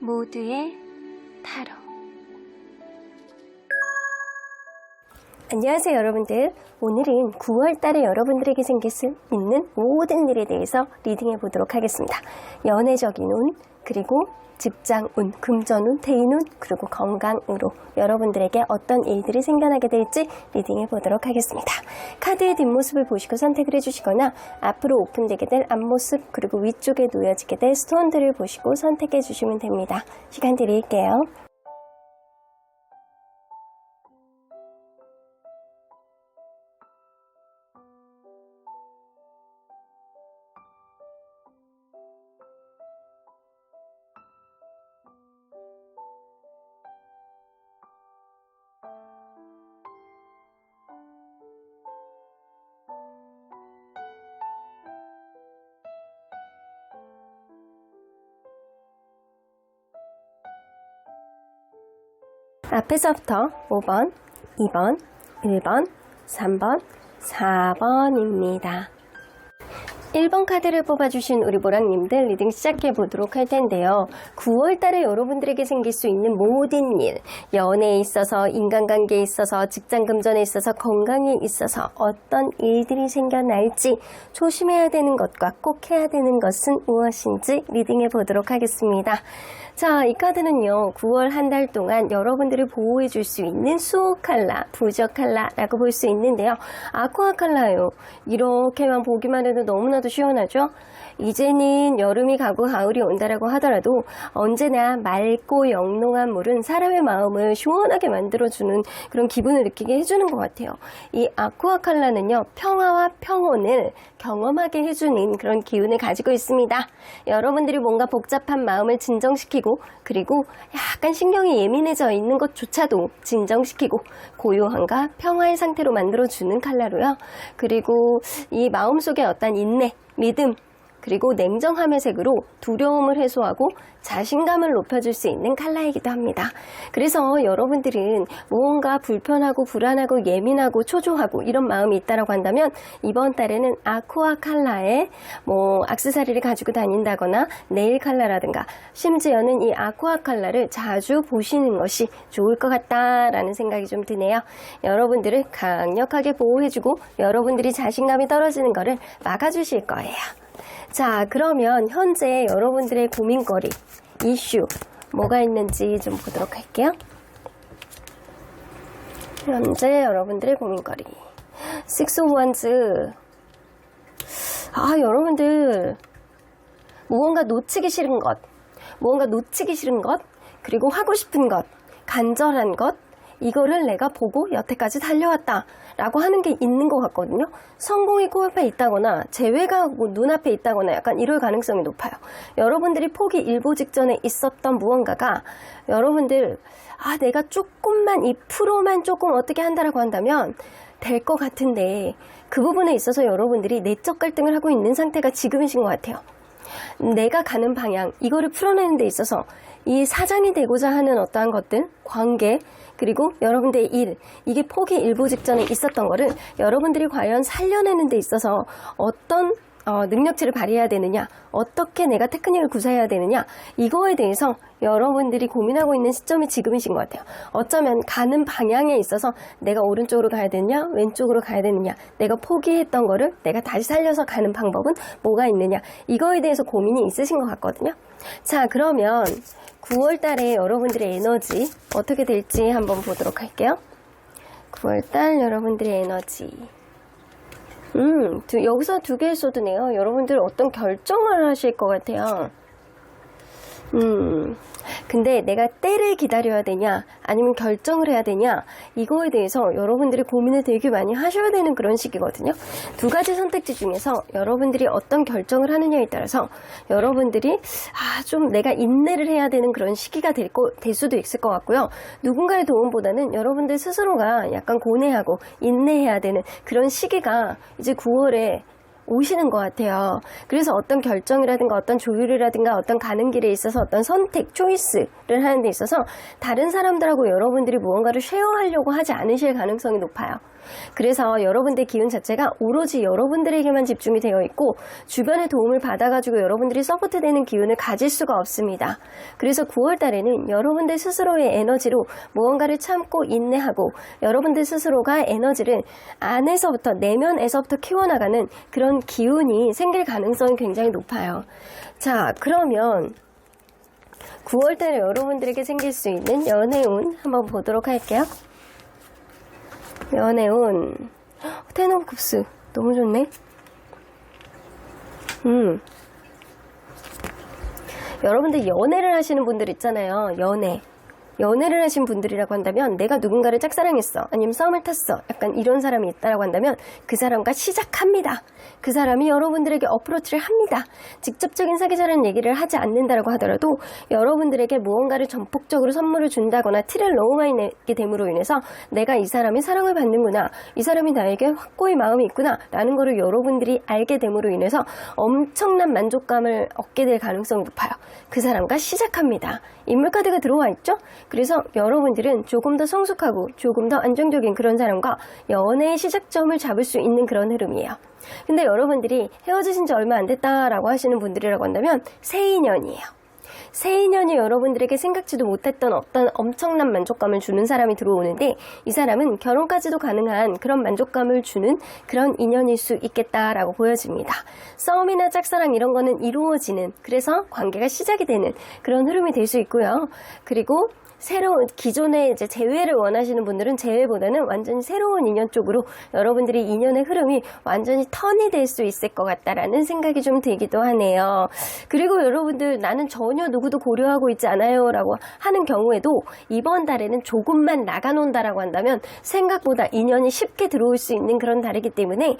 모두의 타로. 안녕하세요 여러분들. 오늘은 9월달에 여러분들에게 생길 수 있는 모든 일에 대해서 리딩해 보도록 하겠습니다. 연애적인 운, 그리고 직장운, 금전운, 대인운, 그리고 건강으로 여러분들에게 어떤 일들이 생겨나게 될지 리딩해 보도록 하겠습니다. 카드의 뒷모습을 보시고 선택을 해주시거나 앞으로 오픈되게 될 앞모습, 그리고 위쪽에 놓여지게 될 스톤들을 보시고 선택해 주시면 됩니다. 시간 드릴게요. 앞에서부터 5번, 2번, 1번, 3번, 4번입니다. 1번 카드를 뽑아주신 우리 보랑님들 리딩 시작해 보도록 할 텐데요. 9월달에 여러분들에게 생길 수 있는 모든 일, 연애에 있어서, 인간관계에 있어서, 직장금전에 있어서, 건강에 있어서 어떤 일들이 생겨날지 조심해야 되는 것과 꼭 해야 되는 것은 무엇인지 리딩해 보도록 하겠습니다. 자, 이 카드는요, 9월 한 달 동안 여러분들을 보호해 줄 수 있는 수호 칼라, 부적 칼라라고 볼 수 있는데요. 아쿠아 칼라예요. 이렇게만 보기만 해도 너무나도 시원하죠? 이제는 여름이 가고 가을이 온다라고 하더라도 언제나 맑고 영롱한 물은 사람의 마음을 시원하게 만들어주는 그런 기분을 느끼게 해주는 것 같아요. 이 아쿠아 칼라는요, 평화와 평온을 경험하게 해주는 그런 기운을 가지고 있습니다. 여러분들이 뭔가 복잡한 마음을 진정시키고, 그리고 약간 신경이 예민해져 있는 것조차도 진정시키고 고요함과 평화의 상태로 만들어주는 칼라로요. 그리고 이 마음속에 어떤 인내, 믿음, 그리고 냉정함의 색으로 두려움을 해소하고 자신감을 높여줄 수 있는 칼라이기도 합니다. 그래서 여러분들은 무언가 불편하고 불안하고 예민하고 초조하고 이런 마음이 있다라고 한다면 이번 달에는 아쿠아 칼라의 액세서리를 가지고 다닌다거나 네일 칼라라든가 심지어는 이 아쿠아 칼라를 자주 보시는 것이 좋을 것 같다라는 생각이 좀 드네요. 여러분들을 강력하게 보호해주고 여러분들이 자신감이 떨어지는 것을 막아주실 거예요. 자, 그러면 현재 여러분들의 고민거리, 이슈 뭐가 있는지 좀 보도록 할게요. 현재 여러분들의 고민거리 Six of Wands. 여러분들 무언가 놓치기 싫은 것, 그리고 하고 싶은 것, 간절한 것, 이거를 내가 보고 여태까지 달려왔다 라고 하는 게 있는 것 같거든요. 성공이 코앞에 있다거나 재회가 눈앞에 있다거나 약간 이럴 가능성이 높아요. 여러분들이 포기 일보 직전에 있었던 무언가가 여러분들 내가 조금만 2%만 조금 어떻게 한다라고 한다면 될 것 같은데 그 부분에 있어서 여러분들이 내적 갈등을 하고 있는 상태가 지금이신 것 같아요. 내가 가는 방향, 이거를 풀어내는 데 있어서 이 사장이 되고자 하는 어떠한 것들, 관계, 그리고 여러분들의 일, 이게 포기 일보 직전에 있었던 거를 여러분들이 과연 살려내는 데 있어서 어떤 능력치를 발휘해야 되느냐, 어떻게 내가 테크닉을 구사해야 되느냐, 이거에 대해서 여러분들이 고민하고 있는 시점이 지금이신 것 같아요. 어쩌면 가는 방향에 있어서 내가 오른쪽으로 가야 되느냐, 왼쪽으로 가야 되느냐, 내가 포기했던 거를 내가 다시 살려서 가는 방법은 뭐가 있느냐, 이거에 대해서 고민이 있으신 것 같거든요. 자, 그러면 9월달에 여러분들의 에너지 어떻게 될지 한번 보도록 할게요. 9월달 여러분들의 에너지. 여기서 두 개의 소드네요. 여러분들 어떤 결정을 하실 것 같아요. 근데 내가 때를 기다려야 되냐 아니면 결정을 해야 되냐, 이거에 대해서 여러분들이 고민을 되게 많이 하셔야 되는 그런 시기거든요. 두 가지 선택지 중에서 여러분들이 어떤 결정을 하느냐에 따라서 여러분들이 좀 내가 인내를 해야 되는 그런 시기가 될 수도 있을 것 같고요. 누군가의 도움보다는 여러분들 스스로가 약간 고뇌하고 인내해야 되는 그런 시기가 이제 9월에 오시는 것 같아요. 그래서 어떤 결정이라든가 어떤 조율이라든가 어떤 가는 길에 있어서 어떤 선택, 초이스를 하는 데 있어서 다른 사람들하고 여러분들이 무언가를 쉐어하려고 하지 않으실 가능성이 높아요. 그래서 여러분들의 기운 자체가 오로지 여러분들에게만 집중이 되어 있고 주변의 도움을 받아가지고 여러분들이 서포트되는 기운을 가질 수가 없습니다. 그래서 9월 달에는 여러분들 스스로의 에너지로 무언가를 참고 인내하고 여러분들 스스로가 에너지를 안에서부터 내면에서부터 키워나가는 그런 기운이 생길 가능성이 굉장히 높아요. 자, 그러면 9월 달에 여러분들에게 생길 수 있는 연애운 한번 보도록 할게요. 연애운 텐 오브 컵스 너무 좋네. 여러분들 연애를 하시는 분들 있잖아요. 연애를 하신 분들이라고 한다면 내가 누군가를 짝사랑했어, 아니면 싸움을 탔어, 약간 이런 사람이 있다라고 한다면 그 사람과 시작합니다. 그 사람이 여러분들에게 어프로치를 합니다. 직접적인 사귀자라는 얘기를 하지 않는다라고 하더라도 여러분들에게 무언가를 전폭적으로 선물을 준다거나 티를 너무 많이 내게 됨으로 인해서 내가 이 사람이 사랑을 받는구나, 이 사람이 나에게 확고히 마음이 있구나 라는 거를 여러분들이 알게 됨으로 인해서 엄청난 만족감을 얻게 될 가능성이 높아요. 그 사람과 시작합니다. 인물카드가 들어와 있죠? 그래서 여러분들은 조금 더 성숙하고 조금 더 안정적인 그런 사람과 연애의 시작점을 잡을 수 있는 그런 흐름이에요. 근데 여러분들이 헤어지신 지 얼마 안 됐다라고 하시는 분들이라고 한다면 새 인연이에요. 새 인연이 여러분들에게 생각지도 못했던 어떤 엄청난 만족감을 주는 사람이 들어오는데 이 사람은 결혼까지도 가능한 그런 만족감을 주는 그런 인연일 수 있겠다라고 보여집니다. 싸움이나 짝사랑 이런 거는 이루어지는, 그래서 관계가 시작이 되는 그런 흐름이 될 수 있고요. 그리고 새로운 기존의 이제 재회를 원하시는 분들은 재회보다는 완전히 새로운 인연 쪽으로 여러분들이 인연의 흐름이 완전히 턴이 될 수 있을 것 같다라는 생각이 좀 들기도 하네요. 그리고 여러분들 나는 전혀 누구도 고려하고 있지 않아요 라고 하는 경우에도 이번 달에는 조금만 나가놓는다라고 한다면 생각보다 인연이 쉽게 들어올 수 있는 그런 달이기 때문에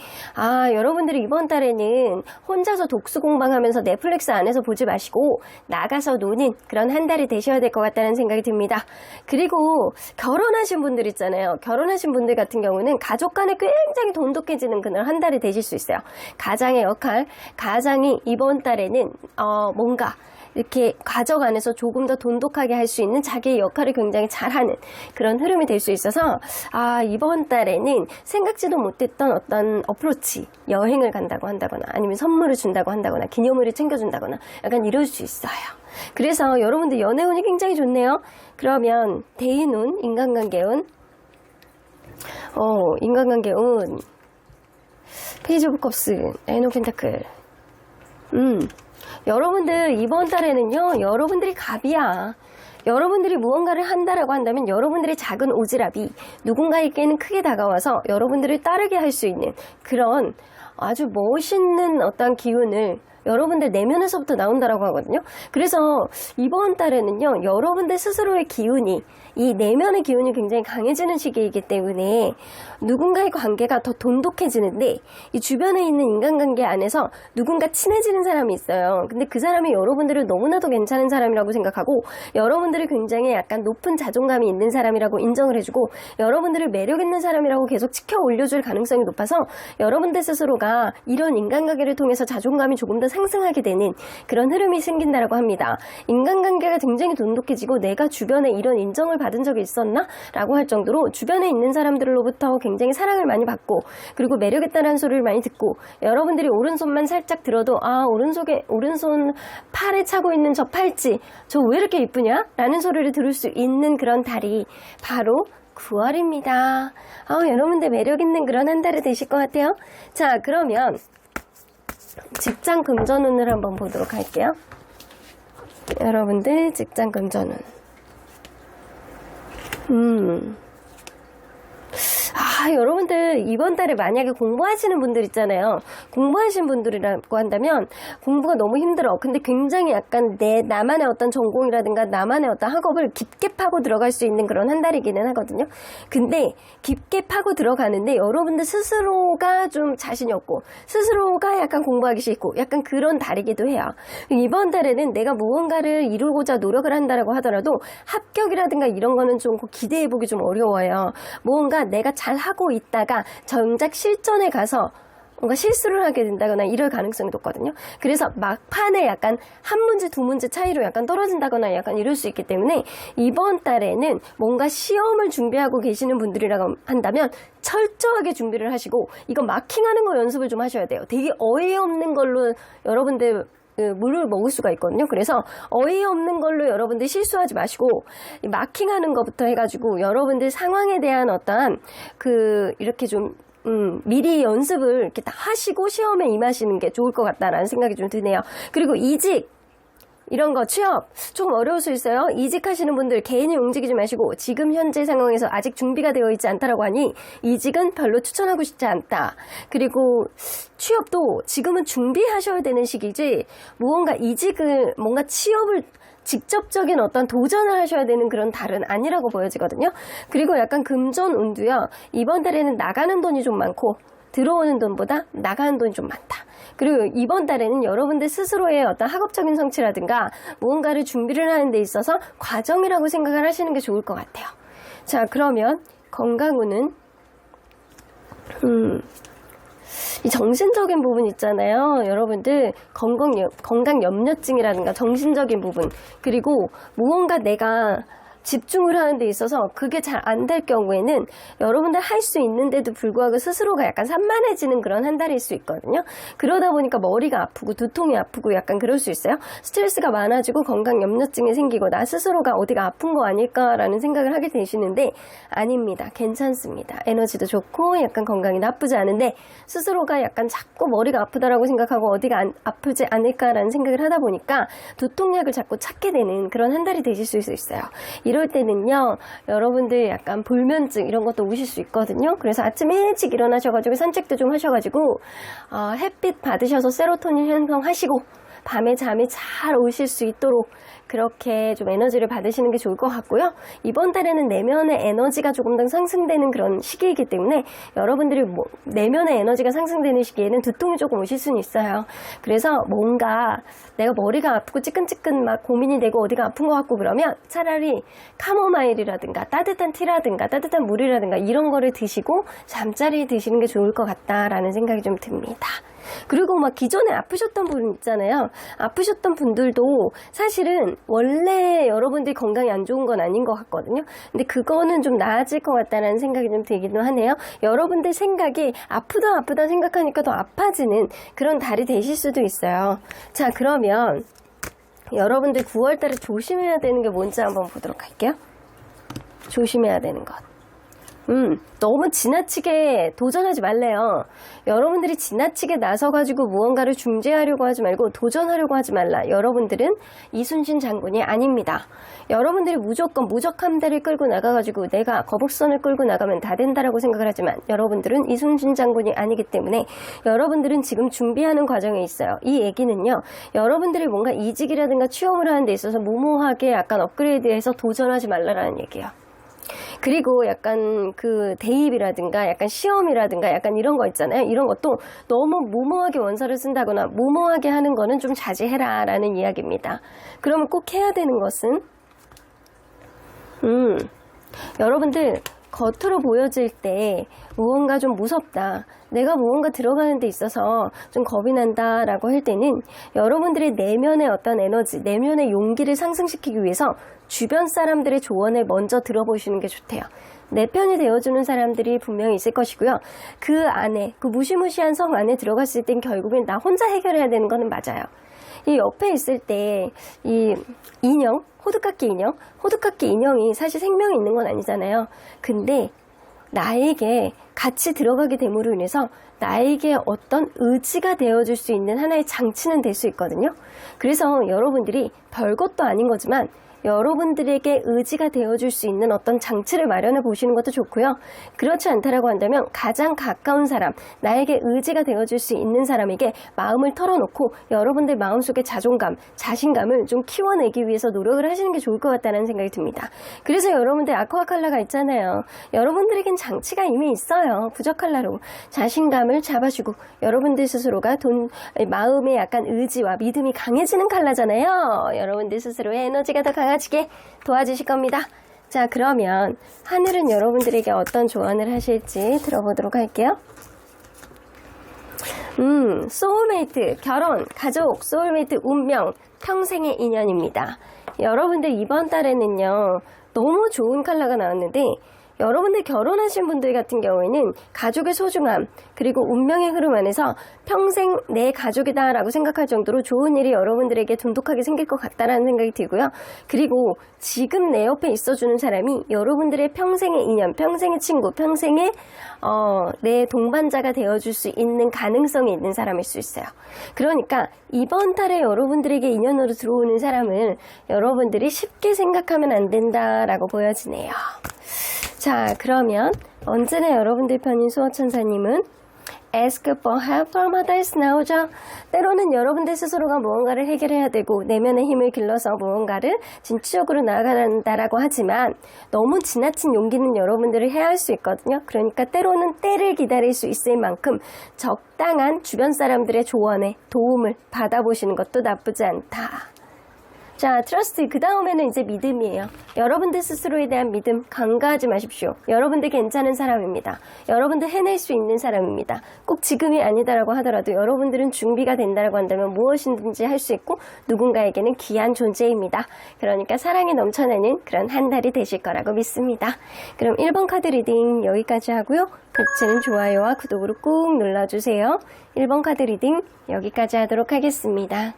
여러분들이 이번 달에는 혼자서 독수공방하면서 넷플릭스 안에서 보지 마시고 나가서 노는 그런 한 달이 되셔야 될 것 같다는 생각이 듭니다. 그리고 결혼하신 분들 있잖아요. 결혼하신 분들 같은 경우는 가족 간에 굉장히 돈독해지는 그날 한 달이 되실 수 있어요. 가장의 역할, 가장이 이번 달에는 뭔가 이렇게 가족 안에서 조금 더 돈독하게 할 수 있는 자기의 역할을 굉장히 잘하는 그런 흐름이 될 수 있어서 이번 달에는 생각지도 못했던 어떤 어프로치, 여행을 간다고 한다거나 아니면 선물을 준다고 한다거나 기념일을 챙겨준다거나 약간 이럴 수 있어요. 그래서 여러분들 연애운이 굉장히 좋네요. 그러면 대인운, 인간관계운, 인간관계운, 페이지 오브 컵스, 나인 오브 펜타클. 여러분들 이번 달에는요, 여러분들이 갑이야. 여러분들이 무언가를 한다라고 한다면 여러분들의 작은 오지랖이 누군가에게는 크게 다가와서 여러분들을 따르게 할 수 있는 그런 아주 멋있는 어떤 기운을 여러분들 내면에서부터 나온다라고 하거든요. 그래서 이번 달에는요, 여러분들 스스로의 기운이, 이 내면의 기운이 굉장히 강해지는 시기이기 때문에 누군가의 관계가 더 돈독해지는데 이 주변에 있는 인간관계 안에서 누군가 친해지는 사람이 있어요. 근데 그 사람이 여러분들을 너무나도 괜찮은 사람이라고 생각하고 여러분들을 굉장히 약간 높은 자존감이 있는 사람이라고 인정을 해주고 여러분들을 매력 있는 사람이라고 계속 지켜 올려줄 가능성이 높아서 여러분들 스스로가 이런 인간관계를 통해서 자존감이 조금 더 상승하게 되는 그런 흐름이 생긴다라고 합니다. 인간관계가 굉장히 돈독해지고 내가 주변에 이런 인정을 받은 적이 있었나? 라고 할 정도로 주변에 있는 사람들로부터 굉장히 사랑을 많이 받고 그리고 매력있다는 소리를 많이 듣고 여러분들이 오른손만 살짝 들어도 오른손 팔에 차고 있는 저 팔찌 저 왜 이렇게 이쁘냐? 라는 소리를 들을 수 있는 그런 달이 바로 9월입니다. 여러분들 매력있는 그런 한 달이 되실 것 같아요. 자, 그러면 직장 금전운을 한번 보도록 할게요. 여러분들 직장 금전운. 여러분들 이번 달에 만약에 공부하시는 분들 있잖아요. 공부하시는 분들이라고 한다면 공부가 너무 힘들어. 근데 굉장히 약간 나만의 어떤 전공이라든가 나만의 어떤 학업을 깊게 파고 들어갈 수 있는 그런 한 달이기는 하거든요. 근데 깊게 파고 들어가는데 여러분들 스스로가 좀 자신이 없고 스스로가 약간 공부하기 싫고 약간 그런 달이기도 해요. 이번 달에는 내가 무언가를 이루고자 노력을 한다라고 하더라도 합격이라든가 이런 거는 좀 기대해보기 좀 어려워요. 무언가 내가 잘 하고 있다가 정작 실전에 가서 뭔가 실수를 하게 된다거나 이럴 가능성이 높거든요. 그래서 막판에 약간 한 문제, 두 문제 차이로 약간 떨어진다거나 약간 이럴 수 있기 때문에 이번 달에는 뭔가 시험을 준비하고 계시는 분들이라고 한다면 철저하게 준비를 하시고 이거 마킹하는 거 연습을 좀 하셔야 돼요. 되게 어이없는 걸로 여러분들 물을 먹을 수가 있거든요. 그래서 어이없는 걸로 여러분들 실수하지 마시고 마킹하는 것부터 해가지고 여러분들 상황에 대한 어떠한 이렇게 좀 미리 연습을 이렇게 다 하시고 시험에 임하시는 게 좋을 것 같다라는 생각이 좀 드네요. 그리고 이직 이런 거 취업 조금 어려울 수 있어요. 이직하시는 분들 개인이 움직이지 마시고 지금 현재 상황에서 아직 준비가 되어 있지 않다라고 하니 이직은 별로 추천하고 싶지 않다. 그리고 취업도 지금은 준비하셔야 되는 시기지 무언가 이직을 뭔가 취업을 직접적인 어떤 도전을 하셔야 되는 그런 달은 아니라고 보여지거든요. 그리고 약간 금전운도요. 이번 달에는 나가는 돈이 좀 많고 들어오는 돈보다 나가는 돈이 좀 많다. 그리고 이번 달에는 여러분들 스스로의 어떤 학업적인 성취라든가 무언가를 준비를 하는 데 있어서 과정이라고 생각을 하시는 게 좋을 것 같아요. 자, 그러면 건강운은 이 정신적인 부분 있잖아요. 여러분들 건강 염려증이라든가 정신적인 부분 그리고 무언가 내가 집중을 하는 데 있어서 그게 잘 안 될 경우에는 여러분들 할 수 있는데도 불구하고 스스로가 약간 산만해지는 그런 한 달일 수 있거든요. 그러다 보니까 머리가 아프고 두통이 아프고 약간 그럴 수 있어요. 스트레스가 많아지고 건강 염려증이 생기고 나 스스로가 어디가 아픈 거 아닐까라는 생각을 하게 되시는데 아닙니다. 괜찮습니다. 에너지도 좋고 약간 건강이 나쁘지 않은데 스스로가 약간 자꾸 머리가 아프다라고 생각하고 어디가 아프지 않을까라는 생각을 하다 보니까 두통약을 자꾸 찾게 되는 그런 한 달이 되실 수 있어요. 이럴 때는요, 여러분들 약간 불면증 이런 것도 오실 수 있거든요. 그래서 아침에 일찍 일어나셔가지고 산책도 좀 하셔가지고 햇빛 받으셔서 세로토닌 형성하시고 밤에 잠이 잘 오실 수 있도록 그렇게 좀 에너지를 받으시는 게 좋을 것 같고요. 이번 달에는 내면의 에너지가 조금 더 상승되는 그런 시기이기 때문에 여러분들이 내면의 에너지가 상승되는 시기에는 두통이 조금 오실 수는 있어요. 그래서 뭔가 내가 머리가 아프고 찌끈찌끈 막 고민이 되고 어디가 아픈 것 같고 그러면 차라리 카모마일이라든가 따뜻한 티라든가 따뜻한 물이라든가 이런 거를 드시고 잠자리에 드시는 게 좋을 것 같다라는 생각이 좀 듭니다. 그리고 막 기존에 아프셨던 분 있잖아요. 아프셨던 분들도 사실은 원래 여러분들이 건강이 안 좋은 건 아닌 것 같거든요. 근데 그거는 좀 나아질 것 같다는 생각이 좀 들기도 하네요. 여러분들 생각이 아프다 생각하니까 더 아파지는 그런 달이 되실 수도 있어요. 자, 그러면 여러분들 9월달에 조심해야 되는 게 뭔지 한번 보도록 할게요. 조심해야 되는 것. 너무 지나치게 도전하지 말래요. 여러분들이 지나치게 나서가지고 무언가를 중재하려고 하지 말고 도전하려고 하지 말라. 여러분들은 이순신 장군이 아닙니다. 여러분들이 무조건 무적함대를 끌고 나가가지고 내가 거북선을 끌고 나가면 다 된다라고 생각을 하지만 여러분들은 이순신 장군이 아니기 때문에 여러분들은 지금 준비하는 과정에 있어요. 이 얘기는요. 여러분들이 뭔가 이직이라든가 취업을 하는 데 있어서 무모하게 약간 업그레이드해서 도전하지 말라라는 얘기예요. 그리고 약간 대입이라든가 약간 시험이라든가 약간 이런 거 있잖아요. 이런 것도 너무 무모하게 원서를 쓴다거나 무모하게 하는 거는 좀 자제해라 라는 이야기입니다. 그러면 꼭 해야 되는 것은 여러분들 겉으로 보여질 때 무언가 좀 무섭다. 내가 무언가 들어가는 데 있어서 좀 겁이 난다 라고 할 때는 여러분들의 내면의 어떤 에너지, 내면의 용기를 상승시키기 위해서 주변 사람들의 조언을 먼저 들어보시는 게 좋대요. 내 편이 되어주는 사람들이 분명히 있을 것이고요. 그 안에, 그 무시무시한 성 안에 들어갔을 땐 결국엔 나 혼자 해결해야 되는 거는 맞아요. 이 옆에 있을 때 이 인형, 호두깎이 인형이 사실 생명이 있는 건 아니잖아요. 근데 나에게 같이 들어가게 됨으로 인해서 나에게 어떤 의지가 되어줄 수 있는 하나의 장치는 될 수 있거든요. 그래서 여러분들이 별것도 아닌 거지만 여러분들에게 의지가 되어줄 수 있는 어떤 장치를 마련해 보시는 것도 좋고요. 그렇지 않다라고 한다면 가장 가까운 사람, 나에게 의지가 되어줄 수 있는 사람에게 마음을 털어놓고 여러분들 마음속의 자존감, 자신감을 좀 키워내기 위해서 노력을 하시는 게 좋을 것 같다는 생각이 듭니다. 그래서 여러분들 아쿠아 컬러가 있잖아요. 여러분들에겐 장치가 이미 있어요. 부적 컬러로 자신감을 잡아주고 여러분들 스스로가 마음의 약간 의지와 믿음이 강해지는 컬러잖아요. 여러분들 스스로의 에너지가 더 강해지게 도와주실 겁니다. 자, 그러면 하늘은 여러분들에게 어떤 조언을 하실지 들어보도록 할게요. 소울메이트, 결혼, 가족, 소울메이트, 운명, 평생의 인연입니다. 여러분들 이번 달에는요, 너무 좋은 컬러가 나왔는데, 여러분들 결혼하신 분들 같은 경우에는 가족의 소중함, 그리고 운명의 흐름 안에서 평생 내 가족이다 라고 생각할 정도로 좋은 일이 여러분들에게 돈독하게 생길 것 같다라는 생각이 들고요. 그리고 지금 내 옆에 있어주는 사람이 여러분들의 평생의 인연, 평생의 친구, 평생의 내 동반자가 되어줄 수 있는 가능성이 있는 사람일 수 있어요. 그러니까 이번 달에 여러분들에게 인연으로 들어오는 사람을 여러분들이 쉽게 생각하면 안 된다라고 보여지네요. 자, 그러면 언제나 여러분들 편인 수호천사님은 Ask for help from others 나오죠. 때로는 여러분들 스스로가 무언가를 해결해야 되고 내면의 힘을 길러서 무언가를 진취적으로 나아간다라고 하지만 너무 지나친 용기는 여러분들을 해야 할 수 있거든요. 그러니까 때로는 때를 기다릴 수 있을 만큼 적당한 주변 사람들의 조언에 도움을 받아보시는 것도 나쁘지 않다. 자, 트러스트. 그 다음에는 이제 믿음이에요. 여러분들 스스로에 대한 믿음 간과하지 마십시오. 여러분들 괜찮은 사람입니다. 여러분들 해낼 수 있는 사람입니다. 꼭 지금이 아니다라고 하더라도 여러분들은 준비가 된다라고 한다면 무엇이든지 할 수 있고 누군가에게는 귀한 존재입니다. 그러니까 사랑이 넘쳐나는 그런 한 달이 되실 거라고 믿습니다. 그럼 1번 카드 리딩 여기까지 하고요. 펼치는 좋아요와 구독으로 꾹 눌러주세요. 1번 카드 리딩 여기까지 하도록 하겠습니다.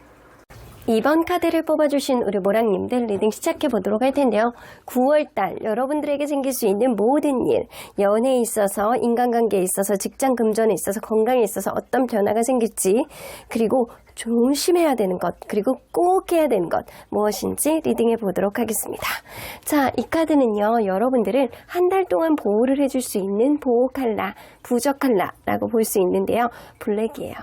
2번 카드를 뽑아주신 우리 모랑님들 리딩 시작해보도록 할 텐데요. 9월달 여러분들에게 생길 수 있는 모든 일, 연애에 있어서, 인간관계에 있어서, 직장 금전에 있어서, 건강에 있어서 어떤 변화가 생길지, 그리고 조심해야 되는 것, 그리고 꼭 해야 되는 것 무엇인지 리딩해 보도록 하겠습니다. 자, 이 카드는요, 여러분들을 한 달 동안 보호를 해줄 수 있는 보호 컬러, 부적 컬러라고 볼 수 있는데요. 블랙이에요.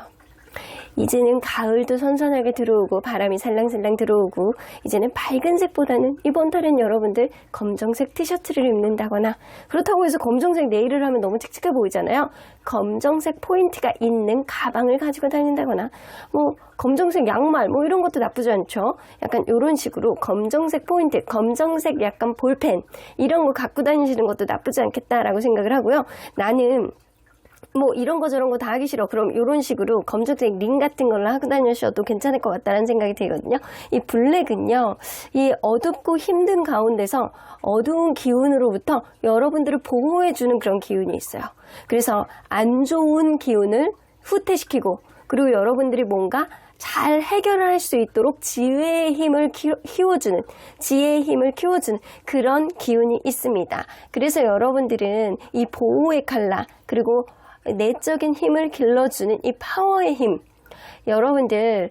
이제는 가을도 선선하게 들어오고 바람이 살랑살랑 들어오고 이제는 밝은 색보다는 이번 달엔 여러분들 검정색 티셔츠를 입는다거나 그렇다고 해서 검정색 네일을 하면 너무 칙칙해 보이잖아요. 검정색 포인트가 있는 가방을 가지고 다닌다거나 뭐 검정색 양말 뭐 이런 것도 나쁘지 않죠. 약간 이런 식으로 검정색 포인트, 검정색 약간 볼펜 이런 거 갖고 다니시는 것도 나쁘지 않겠다라고 생각을 하고요. 나는 뭐 이런 거 저런 거 다 하기 싫어. 그럼 이런 식으로 검정색 링 같은 걸로 하고 다니셔도 괜찮을 것 같다는 생각이 들거든요. 이 블랙은요, 이 어둡고 힘든 가운데서 어두운 기운으로부터 여러분들을 보호해주는 그런 기운이 있어요. 그래서 안 좋은 기운을 후퇴시키고 그리고 여러분들이 뭔가 잘 해결을 할 수 있도록 지혜의 힘을 키워주는, 지혜의 힘을 키워주는 그런 기운이 있습니다. 그래서 여러분들은 이 보호의 컬러 그리고 내적인 힘을 길러주는 이 파워의 힘, 여러분들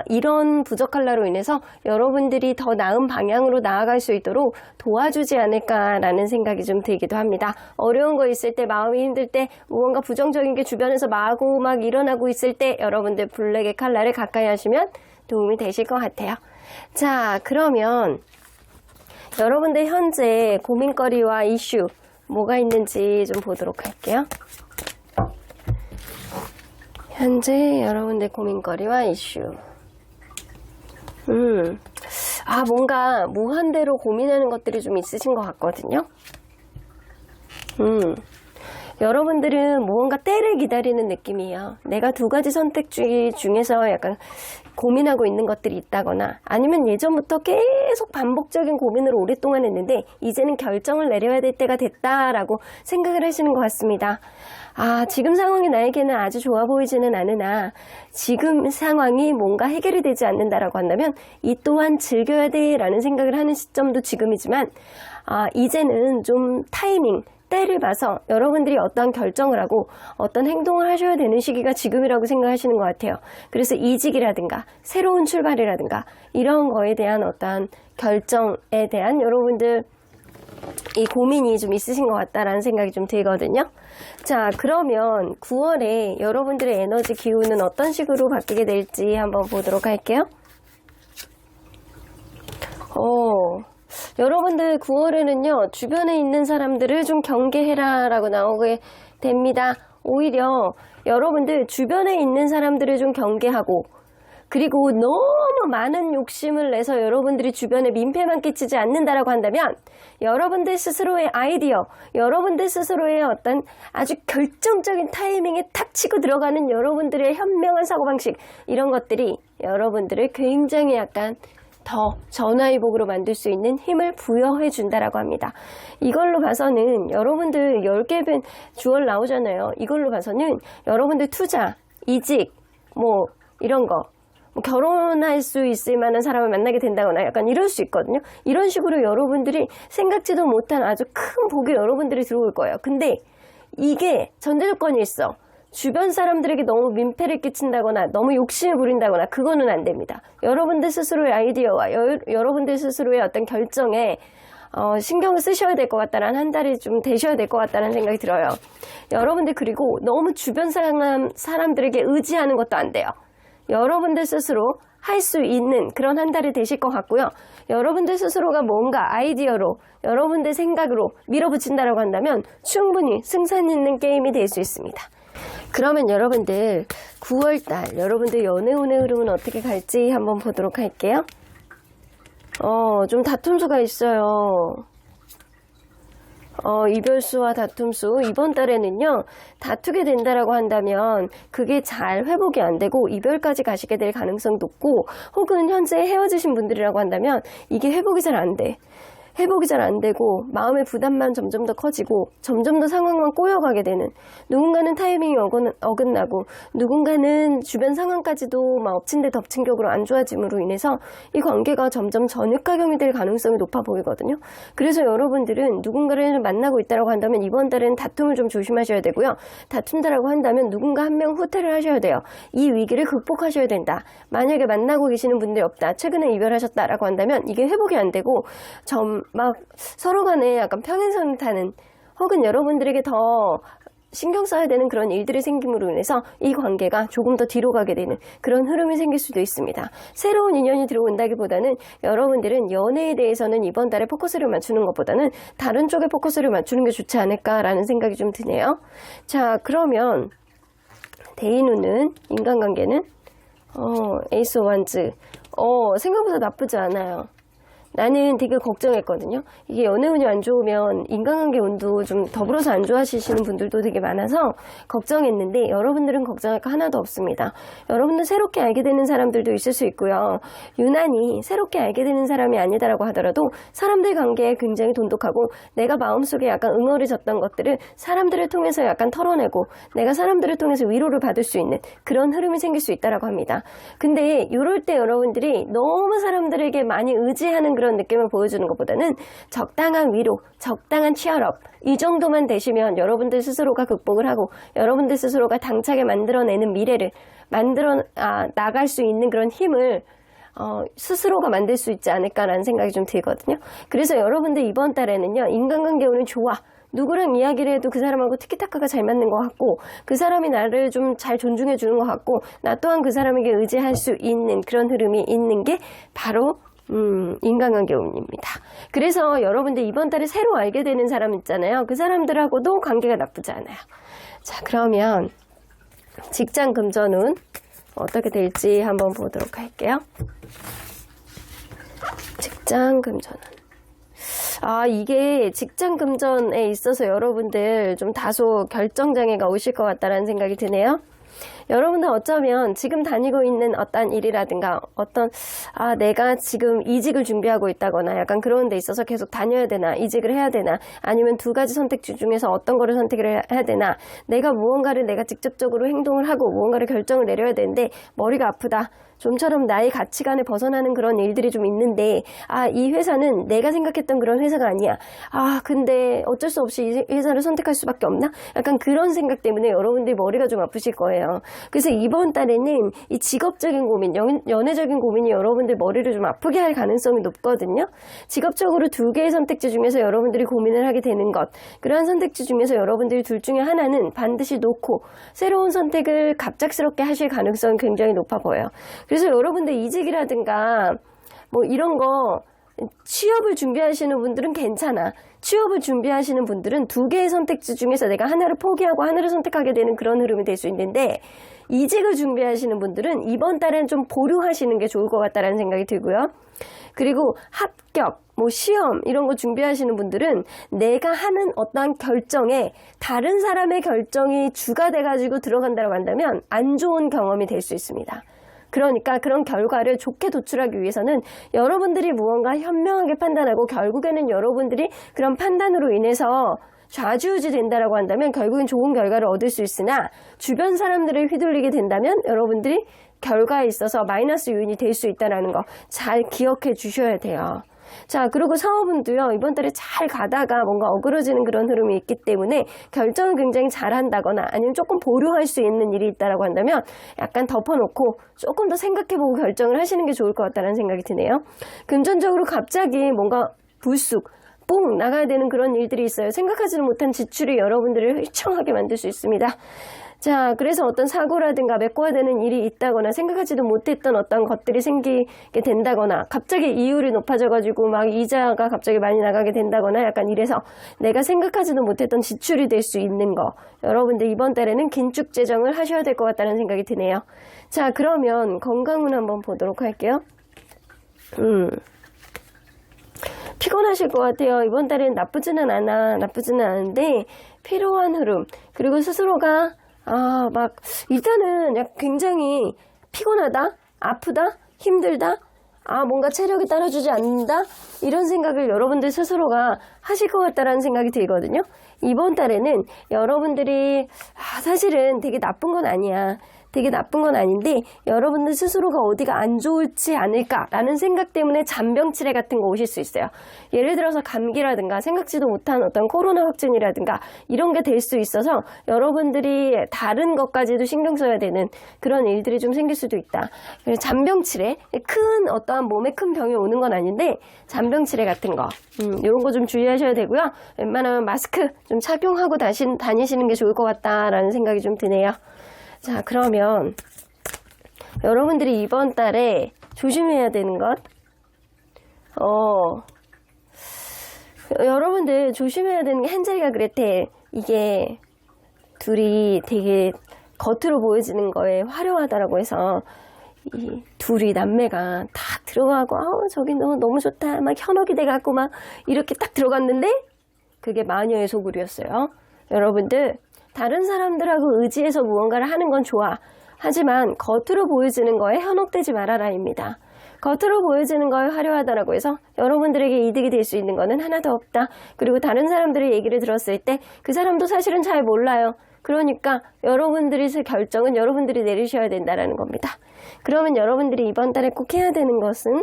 이런 부적 컬러로 인해서 여러분들이 더 나은 방향으로 나아갈 수 있도록 도와주지 않을까라는 생각이 좀 들기도 합니다. 어려운 거 있을 때, 마음이 힘들 때, 무언가 부정적인 게 주변에서 마구 막 일어나고 있을 때 여러분들 블랙의 컬러를 가까이 하시면 도움이 되실 것 같아요. 자, 그러면 여러분들 현재 고민거리와 이슈 뭐가 있는지 좀 보도록 할게요. 현재 여러분들 고민거리와 이슈. 뭔가 무한대로 고민하는 것들이 좀 있으신 것 같거든요. 여러분들은 무언가 때를 기다리는 느낌이에요. 내가 두 가지 선택 중에서 약간 고민하고 있는 것들이 있다거나 아니면 예전부터 계속 반복적인 고민을 오랫동안 했는데 이제는 결정을 내려야 될 때가 됐다라고 생각을 하시는 것 같습니다. 지금 상황이 나에게는 아주 좋아 보이지는 않으나 지금 상황이 뭔가 해결이 되지 않는다라고 한다면 이 또한 즐겨야 돼라는 생각을 하는 시점도 지금이지만 이제는 좀 타이밍, 때를 봐서 여러분들이 어떠한 결정을 하고 어떤 행동을 하셔야 되는 시기가 지금이라고 생각하시는 것 같아요. 그래서 이직이라든가 새로운 출발이라든가 이런 거에 대한 어떠한 결정에 대한 여러분들 이 고민이 좀 있으신 것 같다라는 생각이 좀 들거든요. 자, 그러면 9월에 여러분들의 에너지 기운은 어떤 식으로 바뀌게 될지 한번 보도록 할게요. 여러분들 9월에는요, 주변에 있는 사람들을 좀 경계해라 라고 나오게 됩니다. 오히려 여러분들 주변에 있는 사람들을 좀 경계하고 그리고 너무 많은 욕심을 내서 여러분들이 주변에 민폐만 끼치지 않는다라고 한다면 여러분들 스스로의 아이디어, 여러분들 스스로의 어떤 아주 결정적인 타이밍에 탁 치고 들어가는 여러분들의 현명한 사고방식, 이런 것들이 여러분들을 굉장히 약간 더 전화위복으로 만들 수 있는 힘을 부여해 준다라고 합니다. 이걸로 봐서는 여러분들 10개 주얼 나오잖아요. 이걸로 봐서는 여러분들 투자, 이직, 뭐 이런 거, 뭐 결혼할 수 있을 만한 사람을 만나게 된다거나 약간 이럴 수 있거든요. 이런 식으로 여러분들이 생각지도 못한 아주 큰 복이 여러분들이 들어올 거예요. 근데 이게 전제 조건이 있어. 주변 사람들에게 너무 민폐를 끼친다거나 너무 욕심을 부린다거나 그거는 안 됩니다. 여러분들 스스로의 아이디어와 여러분들 스스로의 어떤 결정에 신경을 쓰셔야 될 것 같다라는, 한 달이 좀 되셔야 될 것 같다는 생각이 들어요. 여러분들 그리고 너무 주변 사람들에게 의지하는 것도 안 돼요. 여러분들 스스로 할 수 있는 그런 한 달이 되실 것 같고요. 여러분들 스스로가 뭔가 아이디어로, 여러분들 생각으로 밀어붙인다라고 한다면 충분히 승산 있는 게임이 될 수 있습니다. 그러면 여러분들 9월달 여러분들 연애운의 흐름은 어떻게 갈지 한번 보도록 할게요. 좀 다툼수가 있어요. 이별수와 다툼수, 이번 달에는요 다투게 된다라고 한다면 그게 잘 회복이 안 되고 이별까지 가시게 될 가능성이 높고, 혹은 현재 헤어지신 분들이라고 한다면 이게 회복이 잘 안 돼. 회복이 잘 안 되고 마음의 부담만 점점 더 커지고 점점 더 상황만 꼬여가게 되는, 누군가는 타이밍이 어긋나고 누군가는 주변 상황까지도 막 엎친 데 덮친 격으로 안 좋아짐으로 인해서 이 관계가 점점 전육가경이 될 가능성이 높아 보이거든요. 그래서 여러분들은 누군가를 만나고 있다고 한다면 이번 달에는 다툼을 좀 조심하셔야 되고요. 다툰다라고 한다면 누군가 한 명 후퇴를 하셔야 돼요. 이 위기를 극복하셔야 된다. 만약에 만나고 계시는 분들이 없다, 최근에 이별하셨다라고 한다면 이게 회복이 안 되고 막 서로 간에 약간 평행선을 타는, 혹은 여러분들에게 더 신경 써야 되는 그런 일들이 생김으로 인해서 이 관계가 조금 더 뒤로 가게 되는 그런 흐름이 생길 수도 있습니다. 새로운 인연이 들어온다기보다는 여러분들은 연애에 대해서는 이번 달에 포커스를 맞추는 것보다는 다른 쪽에 포커스를 맞추는 게 좋지 않을까라는 생각이 좀 드네요. 자, 그러면 대인우는, 인간관계는 에이스 원즈, 생각보다 나쁘지 않아요. 나는 되게 걱정했거든요. 이게 연애운이 안 좋으면 인간관계 운도 좀 더불어서 안 좋아하시는 분들도 되게 많아서 걱정했는데 여러분들은 걱정할 거 하나도 없습니다. 여러분들 새롭게 알게 되는 사람들도 있을 수 있고요. 유난히 새롭게 알게 되는 사람이 아니다라고 하더라도 사람들 관계에 굉장히 돈독하고, 내가 마음속에 약간 응어리졌던 것들을 사람들을 통해서 약간 털어내고 내가 사람들을 통해서 위로를 받을 수 있는 그런 흐름이 생길 수 있다라고 합니다. 근데 이럴 때 여러분들이 너무 사람들에게 많이 의지하는 그런 느낌을 보여주는 것보다는 적당한 위로, 적당한 치열업, 이 정도만 되시면 여러분들 스스로가 극복을 하고 여러분들 스스로가 당차게 만들어내는 미래를 나갈 수 있는 그런 힘을 스스로가 만들 수 있지 않을까라는 생각이 좀 들거든요. 그래서 여러분들 이번 달에는요, 인간관계 오늘 좋아. 누구랑 이야기를 해도 그 사람하고 티키타카가 잘 맞는 것 같고, 그 사람이 나를 좀 잘 존중해 주는 것 같고, 나 또한 그 사람에게 의지할 수 있는 그런 흐름이 있는 게 바로 인간관계 운입니다. 그래서 여러분들 이번 달에 새로 알게 되는 사람 있잖아요. 그 사람들하고도 관계가 나쁘지 않아요. 자, 그러면 직장 금전운 어떻게 될지 한번 보도록 할게요. 직장 금전운. 이게 직장 금전에 있어서 여러분들 좀 다소 결정장애가 오실 것 같다는 생각이 드네요. 여러분들 어쩌면 지금 다니고 있는 어떤 일이라든가 내가 지금 이직을 준비하고 있다거나 약간 그런 데 있어서 계속 다녀야 되나, 이직을 해야 되나, 아니면 두 가지 선택지 중에서 어떤 거를 선택을 해야 되나, 내가 무언가를 내가 직접적으로 행동을 하고 무언가를 결정을 내려야 되는데 머리가 아프다, 좀처럼 나의 가치관에 벗어나는 그런 일들이 좀 있는데, 이 회사는 내가 생각했던 그런 회사가 아니야. 근데 어쩔 수 없이 이 회사를 선택할 수밖에 없나? 약간 그런 생각 때문에 여러분들 머리가 좀 아프실 거예요. 그래서 이번 달에는 이 직업적인 고민, 연애적인 고민이 여러분들 머리를 좀 아프게 할 가능성이 높거든요. 직업적으로 두 개의 선택지 중에서 여러분들이 고민을 하게 되는 것, 그러한 선택지 중에서 여러분들이 둘 중에 하나는 반드시 놓고 새로운 선택을 갑작스럽게 하실 가능성이 굉장히 높아 보여요. 그래서 여러분들 이직이라든가 뭐 이런 거, 취업을 준비하시는 분들은 괜찮아. 취업을 준비하시는 분들은 두 개의 선택지 중에서 내가 하나를 포기하고 하나를 선택하게 되는 그런 흐름이 될 수 있는데, 이직을 준비하시는 분들은 이번 달엔 좀 보류하시는 게 좋을 것 같다라는 생각이 들고요. 그리고 합격, 시험 이런 거 준비하시는 분들은 내가 하는 어떠한 결정에 다른 사람의 결정이 주가 돼가지고 들어간다고 한다면 안 좋은 경험이 될 수 있습니다. 그러니까 그런 결과를 좋게 도출하기 위해서는 여러분들이 무언가 현명하게 판단하고 결국에는 여러분들이 그런 판단으로 인해서 좌지우지 된다라고 한다면 결국엔 좋은 결과를 얻을 수 있으나 주변 사람들을 휘둘리게 된다면 여러분들이 결과에 있어서 마이너스 요인이 될 수 있다는 거 잘 기억해 주셔야 돼요. 자, 그리고 사업운도요, 이번 달에 잘 가다가 뭔가 어그러지는 그런 흐름이 있기 때문에 결정을 굉장히 잘한다거나 아니면 조금 보류할 수 있는 일이 있다라고 한다면 약간 덮어놓고 조금 더 생각해보고 결정을 하시는 게 좋을 것 같다는 생각이 드네요. 금전적으로 갑자기 뭔가 불쑥 뽕 나가야 되는 그런 일들이 있어요. 생각하지도 못한 지출이 여러분들을 휘청하게 만들 수 있습니다. 자, 그래서 어떤 사고라든가 메꿔야 되는 일이 있다거나 생각하지도 못했던 어떤 것들이 생기게 된다거나 갑자기 이율이 높아져가지고 막 이자가 갑자기 많이 나가게 된다거나 약간 이래서 내가 생각하지도 못했던 지출이 될 수 있는 거 여러분들 이번 달에는 긴축 재정을 하셔야 될 것 같다는 생각이 드네요. 자, 그러면 건강운 한번 보도록 할게요. 피곤하실 것 같아요. 이번 달엔 나쁘지는 않은데 피로한 흐름 그리고 스스로가 일단은 굉장히 피곤하다, 아프다, 힘들다, 뭔가 체력이 따라주지 않는다, 이런 생각을 여러분들 스스로가 하실 것 같다라는 생각이 들거든요. 이번 달에는 여러분들이, 사실은 되게 나쁜 건 아니야. 되게 나쁜 건 아닌데 여러분들 스스로가 어디가 안 좋을지 않을까라는 생각 때문에 잔병치레 같은 거 오실 수 있어요. 예를 들어서 감기라든가 생각지도 못한 어떤 코로나 확진이라든가 이런 게 될 수 있어서 여러분들이 다른 것까지도 신경 써야 되는 그런 일들이 좀 생길 수도 있다. 잔병치레, 큰 어떠한 몸에 큰 병이 오는 건 아닌데 잔병치레 같은 거 이런 거 좀 주의하셔야 되고요. 웬만하면 마스크 좀 착용하고 다니시는 게 좋을 것 같다라는 생각이 좀 드네요. 자, 그러면 여러분들이 이번 달에 조심해야 되는 것 여러분들 조심해야 되는 게 헨젤과 그레텔, 이게 둘이 되게 겉으로 보여지는 거에 화려하다라고 해서 이 둘이 남매가 딱 들어가고 저기 너무 좋다 막 현혹이 돼갖고 막 이렇게 딱 들어갔는데 그게 마녀의 소굴이었어요. 여러분들 다른 사람들하고 의지해서 무언가를 하는 건 좋아. 하지만 겉으로 보여지는 거에 현혹되지 말아라입니다. 겉으로 보여지는 거에 화려하다라고 해서 여러분들에게 이득이 될 수 있는 거는 하나도 없다. 그리고 다른 사람들의 얘기를 들었을 때 그 사람도 사실은 잘 몰라요. 그러니까 여러분들의 결정은 여러분들이 내리셔야 된다는 겁니다. 그러면 여러분들이 이번 달에 꼭 해야 되는 것은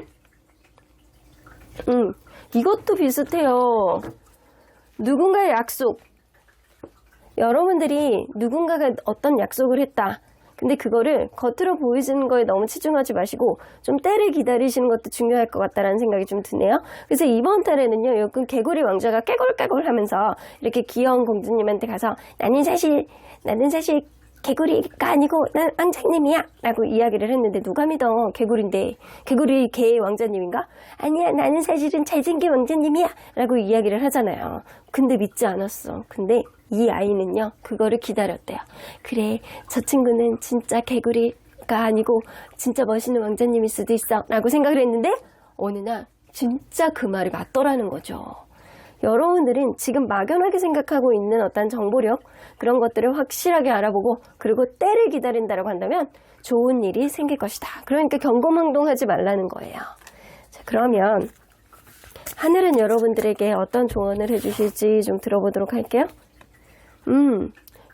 이것도 비슷해요. 누군가의 약속. 여러분들이 누군가가 어떤 약속을 했다. 근데 그거를 겉으로 보이지는 거에 너무 치중하지 마시고 좀 때를 기다리시는 것도 중요할 것 같다는 생각이 좀 드네요. 그래서 이번 달에는요, 요즘 개구리 왕자가 깨골깨골 하면서 이렇게 귀여운 공주님한테 가서 나는 사실 개구리가 아니고 난 왕자님이야 라고 이야기를 했는데 누가 믿어? 개구리인데. 개구리 개의 왕자님인가? 아니야, 나는 사실은 잘생긴 왕자님이야 라고 이야기를 하잖아요. 근데 믿지 않았어. 근데 이 아이는요, 그거를 기다렸대요. 그래, 저 친구는 진짜 개구리가 아니고 진짜 멋있는 왕자님일 수도 있어 라고 생각을 했는데 어느 날 진짜 그 말이 맞더라는 거죠. 여러분들은 지금 막연하게 생각하고 있는 어떤 정보력, 그런 것들을 확실하게 알아보고 그리고 때를 기다린다고 한다면 좋은 일이 생길 것이다. 그러니까 경고망동하지 말라는 거예요. 자, 그러면 하늘은 여러분들에게 어떤 조언을 해주실지 좀 들어보도록 할게요.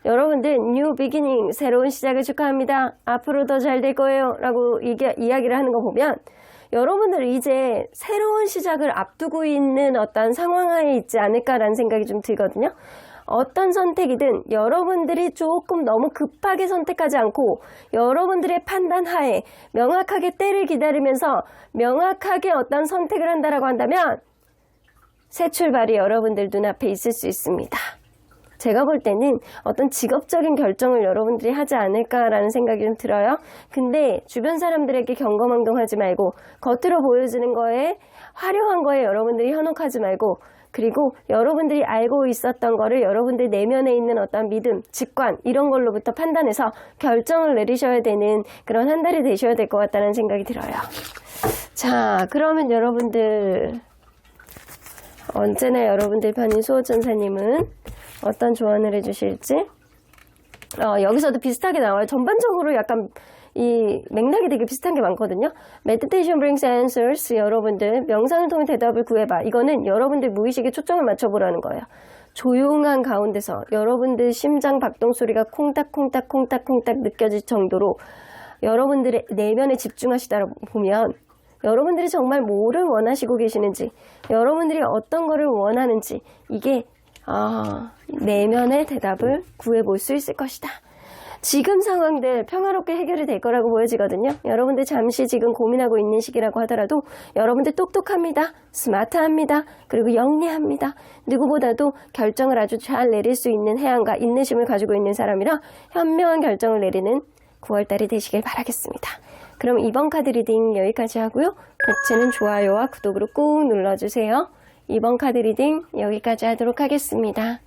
여러분들 뉴 비기닝, 새로운 시작을 축하합니다. 앞으로 더 잘 될 거예요 라고 이야기를 하는 거 보면 여러분들 이제 새로운 시작을 앞두고 있는 어떤 상황하에 있지 않을까라는 생각이 좀 들거든요. 어떤 선택이든 여러분들이 조금 너무 급하게 선택하지 않고 여러분들의 판단하에 명확하게 때를 기다리면서 명확하게 어떤 선택을 한다라고 한다면 새 출발이 여러분들 눈앞에 있을 수 있습니다. 제가 볼 때는 어떤 직업적인 결정을 여러분들이 하지 않을까라는 생각이 좀 들어요. 근데 주변 사람들에게 경거망동하지 말고 겉으로 보여지는 거에 화려한 거에 여러분들이 현혹하지 말고 그리고 여러분들이 알고 있었던 거를 여러분들 내면에 있는 어떤 믿음, 직관 이런 걸로부터 판단해서 결정을 내리셔야 되는 그런 한 달이 되셔야 될 것 같다는 생각이 들어요. 자, 그러면 여러분들 언제나 여러분들 편인 수호천사님은 어떤 조언을 해주실지 여기서도 비슷하게 나와요. 전반적으로 약간 이 맥락이 되게 비슷한 게 많거든요. Meditation brings answers. 여러분들 명상을 통해 대답을 구해봐. 이거는 여러분들 무의식에 초점을 맞춰보라는 거예요. 조용한 가운데서 여러분들 심장 박동 소리가 콩닥콩닥 콩닥콩닥 느껴질 정도로 여러분들의 내면에 집중하시다 보면 여러분들이 정말 뭐를 원하시고 계시는지, 여러분들이 어떤 거를 원하는지 이게 내면의 대답을 구해볼 수 있을 것이다. 지금 상황들 평화롭게 해결이 될 거라고 보여지거든요. 여러분들 잠시 지금 고민하고 있는 시기라고 하더라도 여러분들 똑똑합니다. 스마트합니다. 그리고 영리합니다. 누구보다도 결정을 아주 잘 내릴 수 있는 해안과 인내심을 가지고 있는 사람이라 현명한 결정을 내리는 9월달이 되시길 바라겠습니다. 그럼 이번 카드 리딩 여기까지 하고요. 복채는 좋아요와 구독으로 꾹 눌러주세요. 이번 카드 리딩 여기까지 하도록 하겠습니다.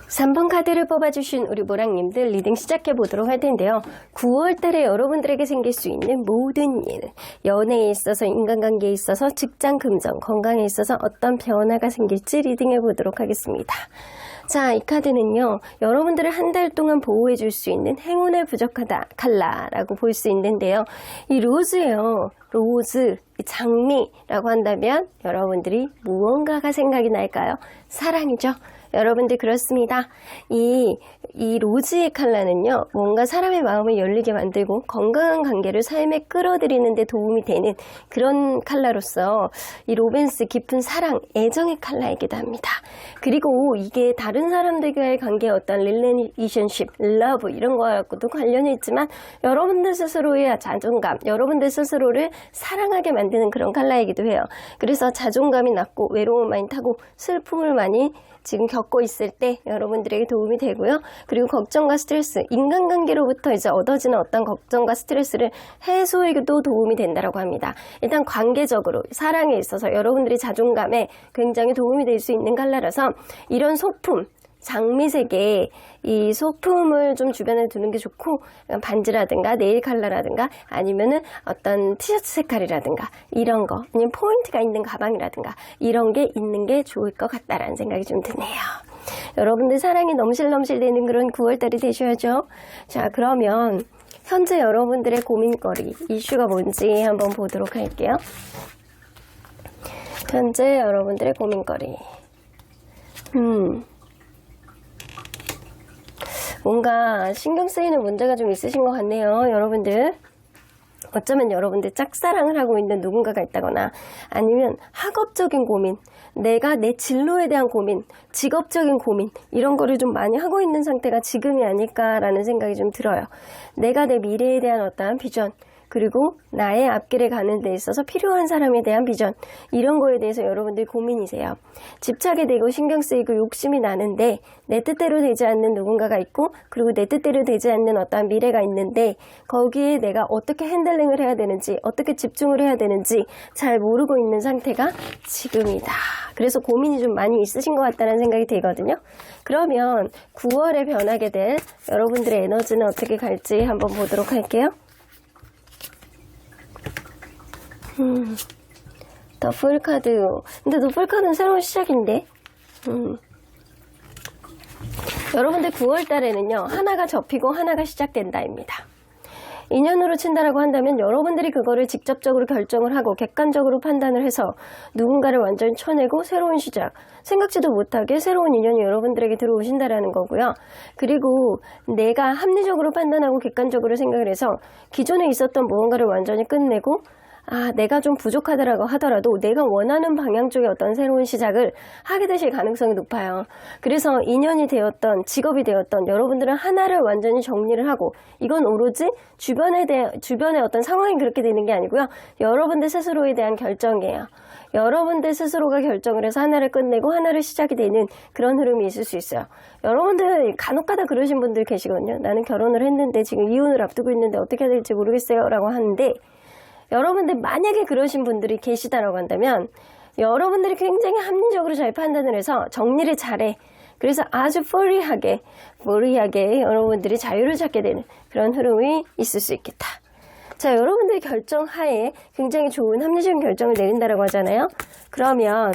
3번 카드를 뽑아주신 우리 모랑님들 리딩 시작해 보도록 할 텐데요. 9월 달에 여러분들에게 생길 수 있는 모든 일, 연애에 있어서, 인간관계에 있어서, 직장 금전, 건강에 있어서 어떤 변화가 생길지 리딩해 보도록 하겠습니다. 자, 이 카드는요, 여러분들을 한 달 동안 보호해 줄 수 있는 행운에 부족하다 칼라라고 볼 수 있는데요. 이 로즈예요. 로즈, 장미라고 한다면 여러분들이 무언가가 생각이 날까요? 사랑이죠. 여러분들 그렇습니다. 이 로즈의 컬러는요, 뭔가 사람의 마음을 열리게 만들고 건강한 관계를 삶에 끌어들이는 데 도움이 되는 그런 컬러로서 이 로맨스, 깊은 사랑, 애정의 컬러이기도 합니다. 그리고 이게 다른 사람들과의 관계의 어떤 릴레이션십, 러브 이런 거하고도 관련이 있지만 여러분들 스스로의 자존감, 여러분들 스스로를 사랑하게 만드는 그런 컬러이기도 해요. 그래서 자존감이 낮고 외로움을 많이 타고 슬픔을 많이 지금 겪고 있을 때 여러분들에게 도움이 되고요. 그리고 걱정과 스트레스, 인간관계로부터 이제 얻어지는 어떤 걱정과 스트레스를 해소에도 도움이 된다고 합니다. 일단 관계적으로 사랑에 있어서 여러분들이 자존감에 굉장히 도움이 될 수 있는 컬러라서 이런 소품, 장미색의 이 소품을 좀 주변에 두는 게 좋고, 반지라든가 네일 컬러라든가 아니면은 어떤 티셔츠 색깔이라든가 이런 거, 아니면 포인트가 있는 가방이라든가 이런 게 있는 게 좋을 것 같다라는 생각이 좀 드네요. 여러분들 사랑이 넘실넘실 되는 그런 9월달이 되셔야죠. 자, 그러면 현재 여러분들의 고민거리, 이슈가 뭔지 한번 보도록 할게요. 현재 여러분들의 고민거리. 뭔가 신경 쓰이는 문제가 좀 있으신 것 같네요. 여러분들 어쩌면 여러분들 짝사랑을 하고 있는 누군가가 있다거나 아니면 학업적인 고민, 내가 내 진로에 대한 고민, 직업적인 고민 이런 거를 좀 많이 하고 있는 상태가 지금이 아닐까라는 생각이 좀 들어요. 내가 내 미래에 대한 어떠한 비전, 그리고 나의 앞길에 가는 데 있어서 필요한 사람에 대한 비전, 이런 거에 대해서 여러분들 고민이세요. 집착이 되고 신경 쓰이고 욕심이 나는데 내 뜻대로 되지 않는 누군가가 있고, 그리고 내 뜻대로 되지 않는 어떠한 미래가 있는데 거기에 내가 어떻게 핸들링을 해야 되는지, 어떻게 집중을 해야 되는지 잘 모르고 있는 상태가 지금이다. 그래서 고민이 좀 많이 있으신 것 같다는 생각이 들거든요. 그러면 9월에 변하게 될 여러분들의 에너지는 어떻게 갈지 한번 보도록 할게요. 더 풀카드. 근데 더 풀카드는 새로운 시작인데. 여러분들 9월 달에는요, 하나가 접히고 하나가 시작된다입니다. 인연으로 친다라고 한다면 여러분들이 그거를 직접적으로 결정을 하고 객관적으로 판단을 해서 누군가를 완전히 쳐내고 새로운 시작, 생각지도 못하게 새로운 인연이 여러분들에게 들어오신다라는 거고요. 그리고 내가 합리적으로 판단하고 객관적으로 생각을 해서 기존에 있었던 무언가를 완전히 끝내고, 내가 좀 부족하더라고 하더라도 내가 원하는 방향 쪽에 어떤 새로운 시작을 하게 되실 가능성이 높아요. 그래서 인연이 되었던, 직업이 되었던 여러분들은 하나를 완전히 정리를 하고, 이건 오로지 주변의 어떤 상황이 그렇게 되는 게 아니고요. 여러분들 스스로에 대한 결정이에요. 여러분들 스스로가 결정을 해서 하나를 끝내고 하나를 시작이 되는 그런 흐름이 있을 수 있어요. 여러분들 간혹가다 그러신 분들 계시거든요. 나는 결혼을 했는데 지금 이혼을 앞두고 있는데 어떻게 해야 될지 모르겠어요 라고 하는데, 여러분들 만약에 그러신 분들이 계시다라고 한다면 여러분들이 굉장히 합리적으로 잘 판단을 해서 정리를 잘해. 그래서 아주 프리하게 여러분들이 자유를 찾게 되는 그런 흐름이 있을 수 있겠다. 자, 여러분들이 결정하에 굉장히 좋은 합리적인 결정을 내린다라고 하잖아요. 그러면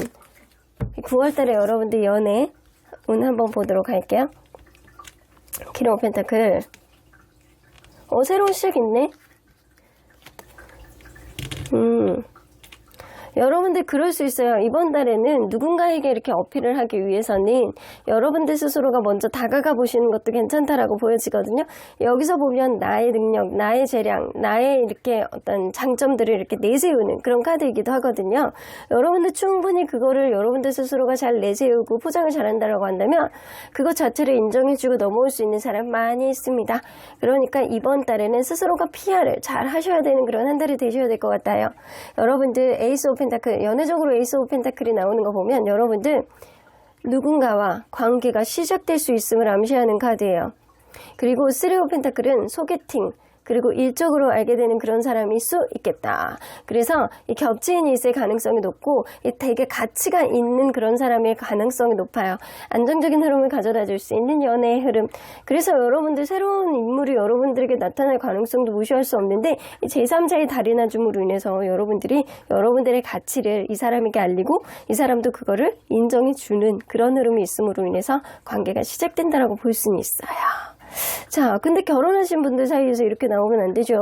9월달에 여러분들 연애 운 한번 보도록 할게요. 킹 오브 펜타클. 새로운 시작 있네. 여러분들 그럴 수 있어요. 이번 달에는 누군가에게 이렇게 어필을 하기 위해서는 여러분들 스스로가 먼저 다가가 보시는 것도 괜찮다라고 보여지거든요. 여기서 보면 나의 능력, 나의 재량, 나의 이렇게 어떤 장점들을 이렇게 내세우는 그런 카드이기도 하거든요. 여러분들 충분히 그거를 여러분들 스스로가 잘 내세우고 포장을 잘한다라고 한다면 그것 자체를 인정해주고 넘어올 수 있는 사람 많이 있습니다. 그러니까 이번 달에는 스스로가 PR을 잘 하셔야 되는 그런 한 달이 되셔야 될 것 같아요. 여러분들 에이스 오브 펜타클, 연애적으로 에이스 오브 펜타클이 나오는 거 보면 여러분들 누군가와 관계가 시작될 수 있음을 암시하는 카드예요. 그리고 쓰리 오브 펜타클은 소개팅, 그리고 일적으로 알게 되는 그런 사람일 수 있겠다. 그래서 이 겹치인이 있을 가능성이 높고 되게 가치가 있는 그런 사람일 가능성이 높아요. 안정적인 흐름을 가져다 줄 수 있는 연애의 흐름. 그래서 여러분들 새로운 인물이 여러분들에게 나타날 가능성도 무시할 수 없는데 제3자의 달이 나줌으로 인해서 여러분들이 여러분들의 가치를 이 사람에게 알리고 이 사람도 그거를 인정해 주는 그런 흐름이 있음으로 인해서 관계가 시작된다라고 볼 수는 있어요. 자, 근데 결혼하신 분들 사이에서 이렇게 나오면 안 되죠.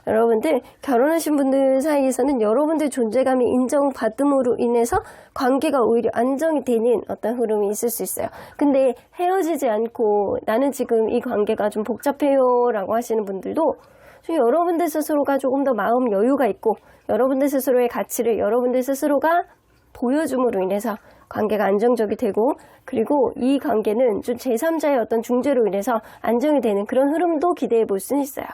여러분들 결혼하신 분들 사이에서는 여러분들 존재감이 인정받음으로 인해서 관계가 오히려 안정이 되는 어떤 흐름이 있을 수 있어요. 근데 헤어지지 않고 나는 지금 이 관계가 좀 복잡해요 라고 하시는 분들도 여러분들 스스로가 조금 더 마음 여유가 있고 여러분들 스스로의 가치를 여러분들 스스로가 보여줌으로 인해서 관계가 안정적이 되고 그리고 이 관계는 좀 제3자의 어떤 중재로 인해서 안정이 되는 그런 흐름도 기대해 볼 수는 있어요.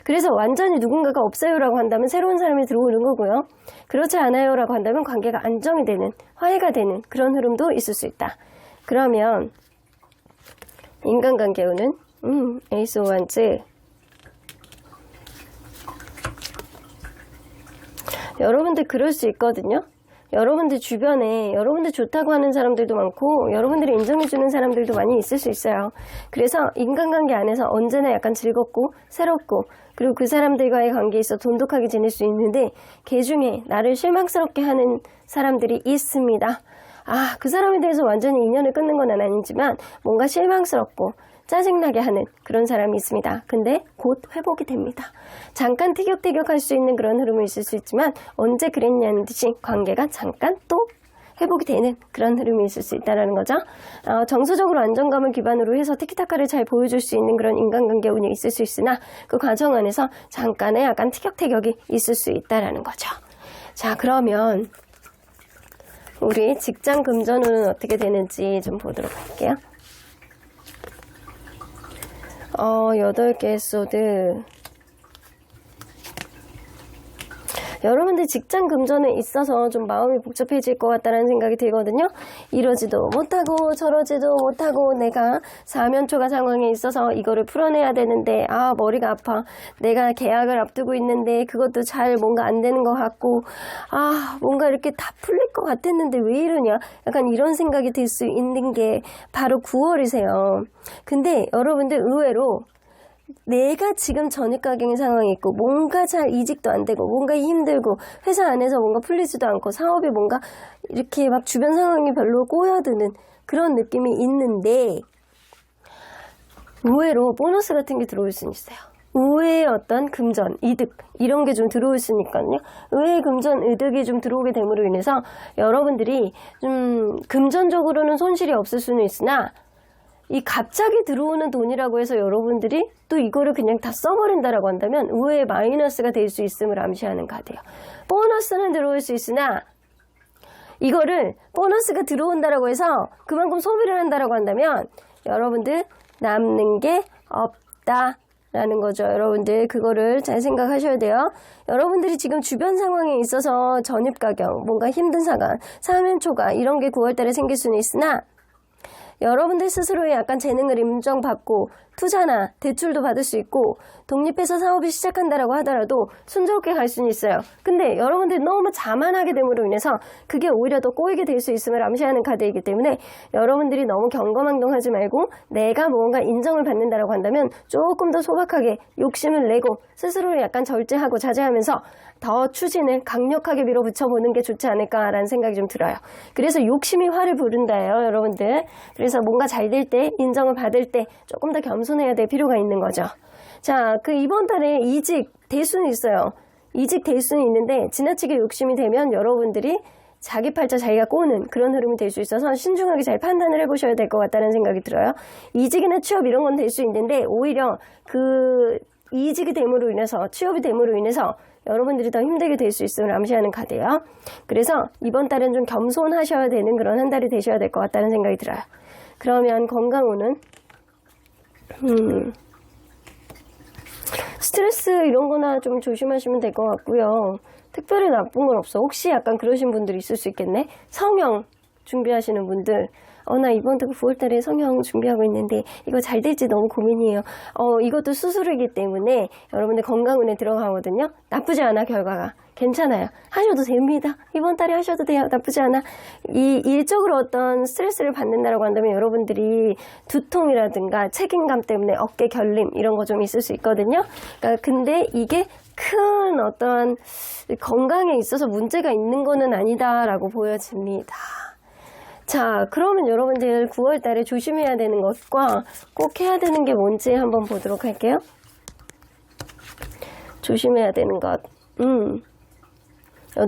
그래서 완전히 누군가가 없어요라고 한다면 새로운 사람이 들어오는 거고요. 그렇지 않아요라고 한다면 관계가 안정이 되는, 화해가 되는 그런 흐름도 있을 수 있다. 그러면 인간관계 운은 에이스 오브 원즈. 여러분들 그럴 수 있거든요. 여러분들 주변에 여러분들 좋다고 하는 사람들도 많고 여러분들이 인정해주는 사람들도 많이 있을 수 있어요. 그래서 인간관계 안에서 언제나 약간 즐겁고 새롭고 그리고 그 사람들과의 관계에 있어 돈독하게 지낼 수 있는데 그 중에 나를 실망스럽게 하는 사람들이 있습니다. 그 사람에 대해서 완전히 인연을 끊는 건 아니지만 뭔가 실망스럽고 짜증나게 하는 그런 사람이 있습니다. 근데 곧 회복이 됩니다. 잠깐 티격태격할 수 있는 그런 흐름이 있을 수 있지만 언제 그랬냐는 듯이 관계가 잠깐 또 회복이 되는 그런 흐름이 있을 수 있다는 거죠. 정서적으로 안정감을 기반으로 해서 티키타카를 잘 보여줄 수 있는 그런 인간관계 운이 있을 수 있으나 그 과정 안에서 잠깐의 약간 티격태격이 있을 수 있다는 거죠. 자, 그러면 우리 직장 금전운은 어떻게 되는지 좀 보도록 할게요. 8개의 소드. 여러분들 직장 금전에 있어서 좀 마음이 복잡해질 것 같다는 생각이 들거든요. 이러지도 못하고 저러지도 못하고 내가 사면초가 상황에 있어서 이거를 풀어내야 되는데 머리가 아파. 내가 계약을 앞두고 있는데 그것도 잘 뭔가 안 되는 것 같고 뭔가 이렇게 다 풀릴 것 같았는데 왜 이러냐. 약간 이런 생각이 들 수 있는 게 바로 9월이세요. 근데 여러분들 의외로 내가 지금 전입가경 상황이 있고 뭔가 잘 이직도 안 되고 뭔가 힘들고 회사 안에서 뭔가 풀리지도 않고 사업이 뭔가 이렇게 막 주변 상황이 별로 꼬여드는 그런 느낌이 있는데 의외로 보너스 같은 게 들어올 수는 있어요. 의외의 어떤 금전, 이득 이런 게 좀 들어올 수 있으니까요. 의외의 금전, 이득이 좀 들어오게 됨으로 인해서 여러분들이 좀 금전적으로는 손실이 없을 수는 있으나 이 갑자기 들어오는 돈이라고 해서 여러분들이 또 이거를 그냥 다 써버린다라고 한다면 의외의 마이너스가 될 수 있음을 암시하는 카드예요. 보너스는 들어올 수 있으나 이거를 보너스가 들어온다라고 해서 그만큼 소비를 한다라고 한다면 여러분들 남는 게 없다라는 거죠. 여러분들 그거를 잘 생각하셔야 돼요. 여러분들이 지금 주변 상황에 있어서 전입가경, 뭔가 힘든 상황, 사면초가 이런 게 9월달에 생길 수는 있으나 여러분들 스스로의 약간 재능을 인정받고 투자나 대출도 받을 수 있고 독립해서 사업을 시작한다라고 하더라도 순조롭게 갈 수는 있어요. 근데 여러분들이 너무 자만하게 됨으로 인해서 그게 오히려 더 꼬이게 될 수 있음을 암시하는 카드이기 때문에 여러분들이 너무 경거망동하지 말고 내가 무언가 인정을 받는다라고 한다면 조금 더 소박하게 욕심을 내고 스스로를 약간 절제하고 자제하면서 더 추진을 강력하게 밀어붙여보는 게 좋지 않을까라는 생각이 좀 들어요. 그래서 욕심이 화를 부른다예요, 여러분들. 그래서 뭔가 잘 될 때, 인정을 받을 때 조금 더 겸손해야 될 필요가 있는 거죠. 자, 이번 달에 이직 될 수는 있어요. 이직 될 수는 있는데 지나치게 욕심이 되면 여러분들이 자기 팔자 자기가 꼬는 그런 흐름이 될 수 있어서 신중하게 잘 판단을 해보셔야 될 것 같다는 생각이 들어요. 이직이나 취업 이런 건 될 수 있는데 오히려 이직이 됨으로 인해서 취업이 됨으로 인해서 여러분들이 더 힘들게 될 수 있음을 암시하는 카드예요. 그래서 이번 달은 좀 겸손하셔야 되는 그런 한 달이 되셔야 될 것 같다는 생각이 들어요. 그러면 건강운은 스트레스 이런 거나 좀 조심하시면 될 것 같고요. 특별히 나쁜 건 없어. 혹시 약간 그러신 분들이 있을 수 있겠네. 성형 준비하시는 분들, 나 이번 달 9월달에 성형 준비하고 있는데 이거 잘 될지 너무 고민이에요. 이것도 수술이기 때문에 여러분들 건강운에 들어가거든요. 나쁘지 않아, 결과가. 괜찮아요. 하셔도 됩니다. 이번 달에 하셔도 돼요. 나쁘지 않아. 이 일적으로 어떤 스트레스를 받는다라고 한다면 여러분들이 두통이라든가 책임감 때문에 어깨 결림 이런 거 좀 있을 수 있거든요. 그러니까 근데 이게 큰 어떤 건강에 있어서 문제가 있는 거는 아니다라고 보여집니다. 자, 그러면 여러분들 9월 달에 조심해야 되는 것과 꼭 해야 되는 게 뭔지 한번 보도록 할게요. 조심해야 되는 것.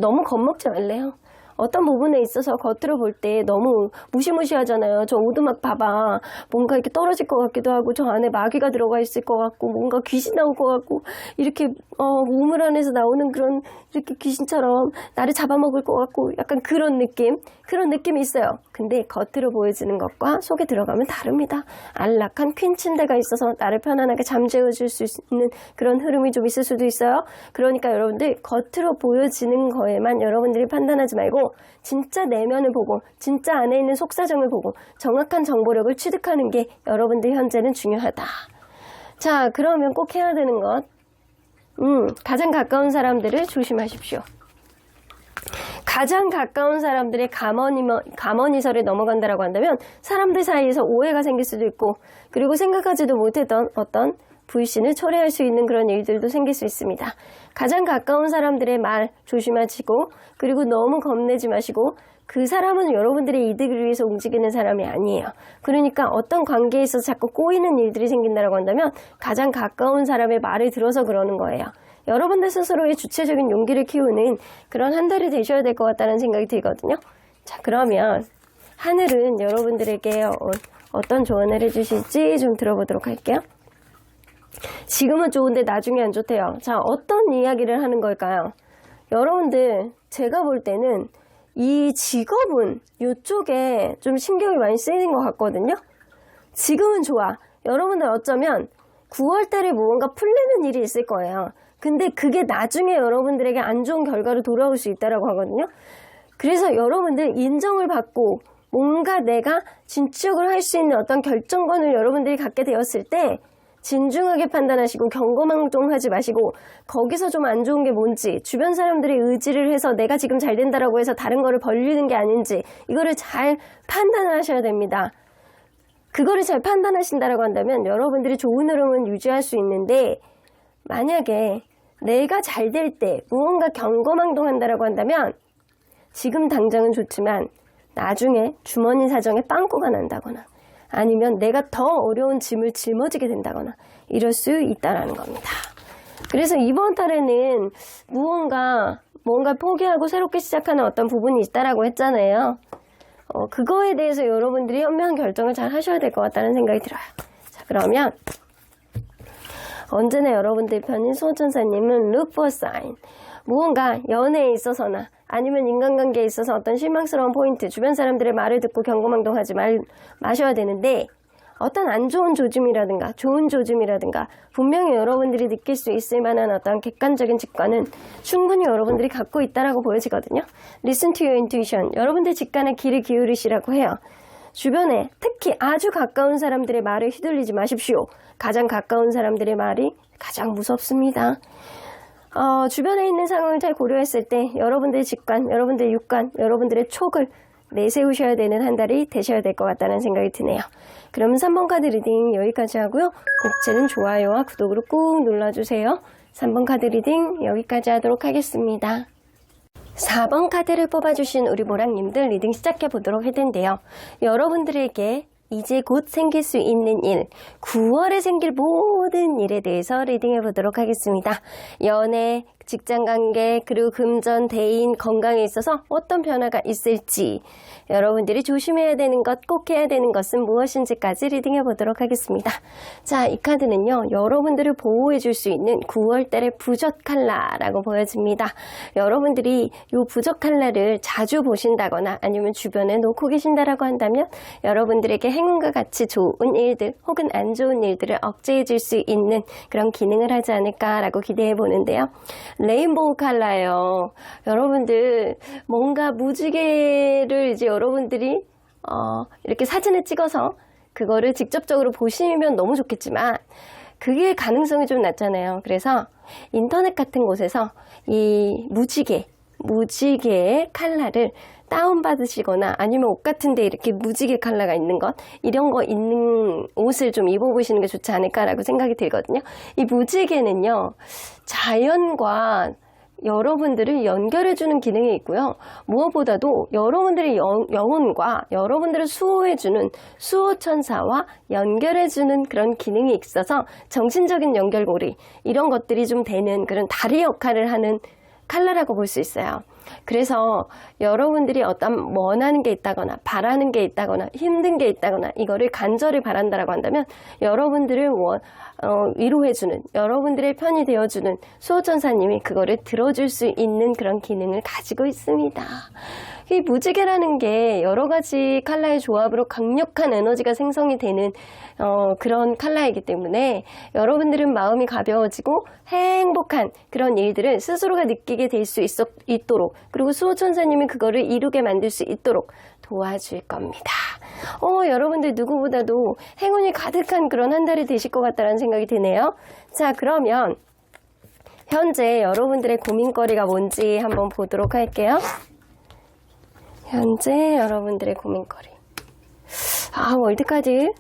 너무 겁먹지 말래요. 어떤 부분에 있어서 겉으로 볼 때 너무 무시무시하잖아요. 저 오두막 봐봐. 뭔가 이렇게 떨어질 것 같기도 하고 저 안에 마귀가 들어가 있을 것 같고 뭔가 귀신 나올 것 같고 이렇게 우물 안에서 나오는 그런 이렇게 귀신처럼 나를 잡아먹을 것 같고 약간 그런 느낌이 있어요. 근데 겉으로 보여지는 것과 속에 들어가면 다릅니다. 안락한 퀸 침대가 있어서 나를 편안하게 잠재워줄 수 있는 그런 흐름이 좀 있을 수도 있어요. 그러니까 여러분들 겉으로 보여지는 거에만 여러분들이 판단하지 말고 진짜 내면을 보고 진짜 안에 있는 속사정을 보고 정확한 정보력을 취득하는 게 여러분들 현재는 중요하다. 자, 그러면 꼭 해야 되는 것. 가장 가까운 사람들을 조심하십시오. 가장 가까운 사람들의 감언이설에 넘어간다라고 한다면 사람들 사이에서 오해가 생길 수도 있고 그리고 생각하지도 못했던 어떤 불신을 초래할 수 있는 그런 일들도 생길 수 있습니다. 가장 가까운 사람들의 말 조심하시고 그리고 너무 겁내지 마시고 그 사람은 여러분들의 이득을 위해서 움직이는 사람이 아니에요. 그러니까 어떤 관계에 있어서 자꾸 꼬이는 일들이 생긴다고 한다면 가장 가까운 사람의 말을 들어서 그러는 거예요. 여러분들 스스로의 주체적인 용기를 키우는 그런 한 달이 되셔야 될 것 같다는 생각이 들거든요. 자, 그러면 하늘은 여러분들에게 어떤 조언을 해주실지 좀 들어보도록 할게요. 지금은 좋은데 나중에 안 좋대요. 자, 어떤 이야기를 하는 걸까요? 여러분들 제가 볼 때는 이 직업은 이쪽에 좀 신경이 많이 쓰이는 것 같거든요. 지금은 좋아. 여러분들 어쩌면 9월 달에 무언가 풀리는 일이 있을 거예요. 근데 그게 나중에 여러분들에게 안 좋은 결과로 돌아올 수 있다고 하거든요. 그래서 여러분들 인정을 받고 뭔가 내가 진취적으로 할 수 있는 어떤 결정권을 여러분들이 갖게 되었을 때 진중하게 판단하시고 경거망동하지 마시고 거기서 좀 안 좋은 게 뭔지 주변 사람들의 의지를 해서 내가 지금 잘 된다라고 해서 다른 거를 벌리는 게 아닌지 이거를 잘 판단을 하셔야 됩니다. 그거를 잘 판단하신다라고 한다면 여러분들이 좋은 흐름은 유지할 수 있는데 만약에 내가 잘 될 때 무언가 경거망동한다라고 한다면 지금 당장은 좋지만 나중에 주머니 사정에 빵꾸가 난다거나 아니면 내가 더 어려운 짐을 짊어지게 된다거나 이럴 수 있다라는 겁니다. 그래서 이번 달에는 뭔가 포기하고 새롭게 시작하는 어떤 부분이 있다라고 했잖아요. 그거에 대해서 여러분들이 현명한 결정을 잘 하셔야 될 것 같다는 생각이 들어요. 자, 그러면 언제나 여러분들 편인 소천사님은 look for sign. 무언가 연애에 있어서나 아니면 인간관계에 있어서 어떤 실망스러운 포인트, 주변 사람들의 말을 듣고 경거망동하지 마셔야 되는데 어떤 안 좋은 조짐이라든가 좋은 조짐이라든가 분명히 여러분들이 느낄 수 있을 만한 어떤 객관적인 직관은 충분히 여러분들이 갖고 있다라고 보여지거든요. Listen to your intuition. 여러분들 직관에 귀를 기울이시라고 해요. 주변에 특히 아주 가까운 사람들의 말에 휘둘리지 마십시오. 가장 가까운 사람들의 말이 가장 무섭습니다. 주변에 있는 상황을 잘 고려했을 때 여러분들의 직관, 여러분들의 육관, 여러분들의 촉을 내세우셔야 되는 한 달이 되셔야 될 것 같다는 생각이 드네요. 그럼 3번 카드 리딩 여기까지 하고요. 곡제는 좋아요와 구독으로 꾹 눌러주세요. 3번 카드 리딩 여기까지 하도록 하겠습니다. 4번 카드를 뽑아주신 우리 모랑님들 리딩 시작해 보도록 할 텐데요. 여러분들에게 이제 곧 생길 수 있는 일, 9월에 생길 모든 일에 대해서 리딩해 보도록 하겠습니다. 연애, 직장관계, 그리고 금전, 대인, 건강에 있어서 어떤 변화가 있을지, 여러분들이 조심해야 되는 것, 꼭 해야 되는 것은 무엇인지까지 리딩해 보도록 하겠습니다. 자, 이 카드는요, 여러분들을 보호해 줄 수 있는 9월달의 부적 칼라라고 보여집니다. 여러분들이 이 부적 칼라를 자주 보신다거나 아니면 주변에 놓고 계신다라고 한다면 여러분들에게 행운과 같이 좋은 일들 혹은 안 좋은 일들을 억제해 줄 수 있는 그런 기능을 하지 않을까라고 기대해 보는데요. 레인보우 칼라예요. 여러분들 뭔가 무지개를 이제 여러분들이 이렇게 사진을 찍어서 그거를 직접적으로 보시면 너무 좋겠지만 그게 가능성이 좀 낮잖아요. 그래서 인터넷 같은 곳에서 이 무지개의 칼라를 다운받으시거나 아니면 옷 같은데 이렇게 무지개 컬러가 있는 것, 이런 거 있는 옷을 좀 입어보시는 게 좋지 않을까라고 생각이 들거든요. 이 무지개는요, 자연과 여러분들을 연결해주는 기능이 있고요. 무엇보다도 여러분들의 영혼과 여러분들을 수호해주는 수호천사와 연결해주는 그런 기능이 있어서 정신적인 연결고리, 이런 것들이 좀 되는 그런 다리 역할을 하는 칼라라고 볼 수 있어요. 그래서 여러분들이 어떤 원하는 게 있다거나 바라는 게 있다거나 힘든 게 있다거나 이거를 간절히 바란다라고 한다면 여러분들을 위로해주는, 여러분들의 편이 되어주는 수호천사님이 그거를 들어줄 수 있는 그런 기능을 가지고 있습니다. 이 무지개라는 게 여러 가지 컬러의 조합으로 강력한 에너지가 생성이 되는 그런 컬러이기 때문에 여러분들은 마음이 가벼워지고 행복한 그런 일들을 스스로가 느끼게 될 수 있도록, 그리고 수호천사님이 그거를 이루게 만들 수 있도록 도와줄 겁니다. 여러분들 누구보다도 행운이 가득한 그런 한 달이 되실 것 같다는 생각이 드네요. 자, 그러면 현재 여러분들의 고민거리가 뭔지 한번 보도록 할게요. 현재 여러분들의 고민거리. 월드카드.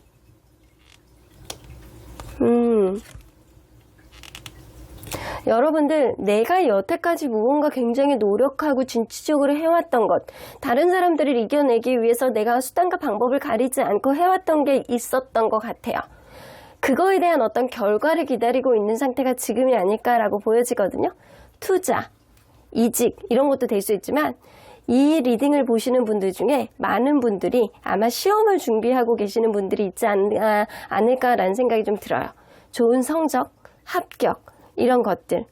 여러분들, 내가 여태까지 무언가 굉장히 노력하고 진취적으로 해왔던 것, 다른 사람들을 이겨내기 위해서 내가 수단과 방법을 가리지 않고 해왔던 게 있었던 것 같아요. 그거에 대한 어떤 결과를 기다리고 있는 상태가 지금이 아닐까라고 보여지거든요. 투자, 이직, 이런 것도 될 수 있지만 이 리딩을 보시는 분들 중에 많은 분들이 아마 시험을 준비하고 계시는 분들이 있지 않을까라는 생각이 좀 들어요. 좋은 성적, 합격, 이런 것들.